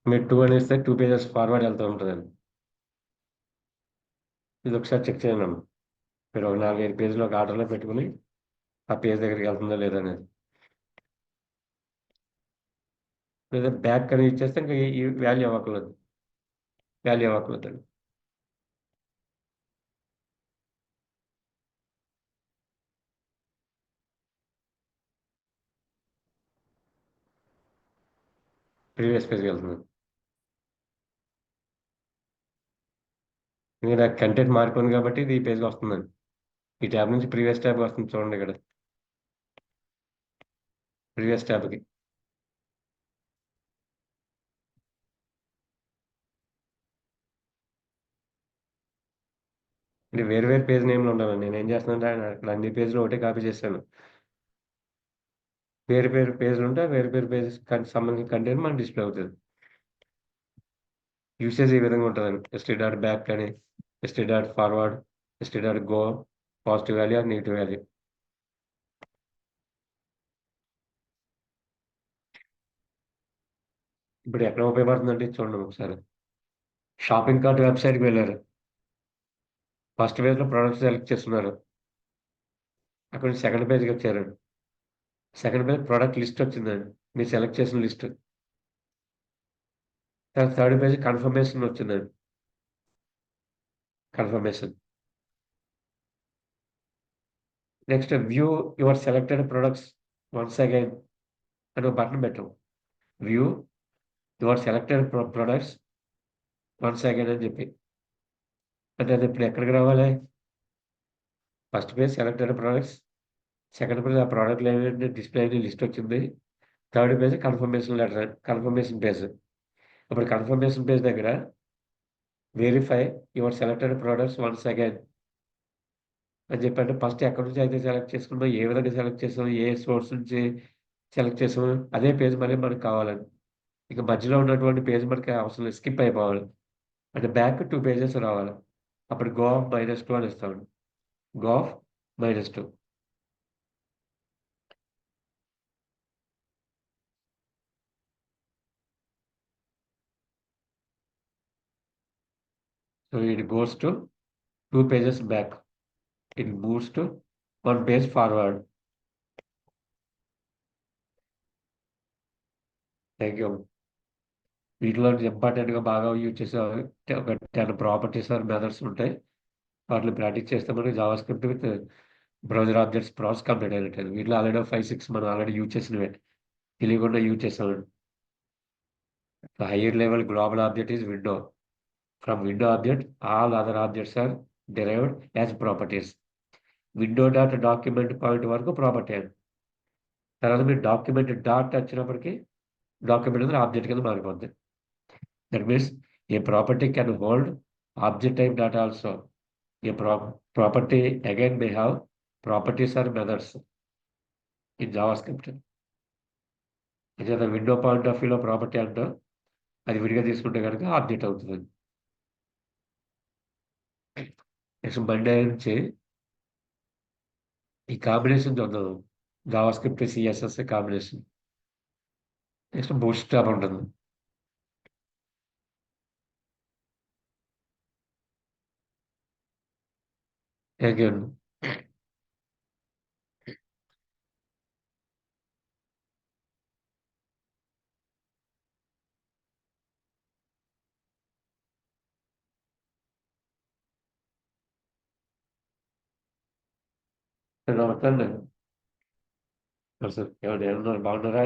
A: మీరు 2 అని ఇస్తే 2 పేజెస్ ఫార్వర్డ్ వెళ్తూ ఉంటుందండి. ఇది ఒకసారి చెక్ చేయండి అమ్మ. మీరు ఒక 4-5 పేజీలు ఒక ఆర్డర్లో పెట్టుకుని ఆ పేజ్ దగ్గరికి వెళ్తుందో లేదనేది. లేదా బ్యాక్ అని ఇచ్చేస్తే ఇంకా ఈ వాల్యూ అవ్వకలేదు. వాల్యూ అవ్వకలేదండి. ప్రీవియస్ పేజ్కి వెళ్తుంది. మీరు కంటెంట్ మారిపోయింది కాబట్టి ఇది ఈ పేజ్కి వస్తుందండి. ఈ ట్యాబ్ నుంచి ప్రీవియస్ ట్యాబ్ వస్తుంది చూడండి ఇక్కడ. ప్రీవియస్ ట్యాబ్కి ఇది వేరు వేరు పేజ్ నేమ్లు ఉండాలండి. నేను ఏం చేస్తున్నానంటే అక్కడ అన్ని పేజ్లు ఒకటే కాపీ చేశాను. వేరు వేరు పేజ్లు ఉంటే వేరు వేరు పేజెస్ సంబంధించిన కంటెంట్ మనకి డిస్ప్లే అవుతుంది. యూసేజ్ ఈ విధంగా ఉంటుందండి. ఎస్టీ డాట్ బ్యాక్ అని, ST dot forward, ST dot go, positive value or negative value. ఇప్పుడు ఎక్కడ ఉపయోగపడుతుందంటే చూడండి ఒకసారి. షాపింగ్ కార్ట్ వెబ్సైట్కి వెళ్ళారు. ఫస్ట్ పేజ్లో ప్రోడక్ట్ సెలెక్ట్ చేస్తున్నారు. అక్కడ నుంచి సెకండ్ పేజ్కి వచ్చారు. సెకండ్ పేజ్ ప్రోడక్ట్ లిస్ట్ వచ్చిందండి, మీరు సెలెక్ట్ చేసిన లిస్ట్. తర్వాత థర్డ్ పేజ్ కన్ఫర్మేషన్ వచ్చిందండి. Confirmation. Next view your selected products once again అని ఒక బటన్ పెట్టాం. View your selected products once again అని చెప్పి. అంటే అది ఇప్పుడు ఎక్కడికి రావాలి? First page selected products, second page ఆ ప్రోడక్ట్లు ఏమైనా డిస్ప్లే అయిన లిస్ట్ వచ్చింది. Third page confirmation letter, confirmation page. ఇప్పుడు కన్ఫర్మేషన్ పేజ్ దగ్గర verify your selected products once again అని చెప్పండి. ఫస్ట్ ఎక్కడి నుంచి అయితే సెలెక్ట్ చేసుకున్నామో, ఏ విధంగా సెలెక్ట్ చేసామో, ఏ సోర్స్ నుంచి సెలెక్ట్ చేసామో అదే పేజ్ మళ్ళీ మనకు కావాలండి. ఇక మధ్యలో ఉన్నటువంటి పేజ్ మనకి అవసరం లేదు, స్కిప్ అయిపోవాలి. అంటే బ్యాక్ 2 పేజెస్ రావాలి. అప్పుడు గో ఆఫ్ -2 అని ఇస్తామండి. Go of -2. So it goes to 2 pages back. It moves to 1 page forward. Thank you. వీటిలో ఇంపార్టెంట్గా బాగా యూజ్ చేసే ఒక 10 ప్రాపర్టీస్ ఆర్ మెథడ్స్ ఉంటాయి. వాటిని ప్రాక్టీస్ చేస్తే మనకి Java script with browser objects process complete అయినట్టు. వీటిలో ఆల్రెడీ 5, 6 మనం ఆల్రెడీ యూజ్ చేసినవే, తెలియకుండా యూజ్ చేసామండి. Higher level global object is window. From window object all other objects are derived as properties. Window dot document point వరకు property అండి. తర్వాత మీరు డాక్యుమెంట్ డాట్ వచ్చినప్పటికీ డాక్యుమెంట్ అనేది ఆబ్జెక్ట్ కింద మారిపోద్ది. That means a property can hold object type data also. A property again may have properties or methods in JavaScript. ఏదైనా window point of వ్యూలో ప్రాపర్టీ అంటాం, అది విడిగా తీసుకుంటే కనుక ఆబ్జెక్ట్ అవుతుంది. నెక్స్ట్ మండే నుంచి ఈ కాంబినేషన్ చూద్దాం. Java script CSS combination. Next boot strap ఉంటుంది. థ్యాంక్ యూ అండి. నమస్తే అండి. సార్ ఏమన్నా బాగున్నారా?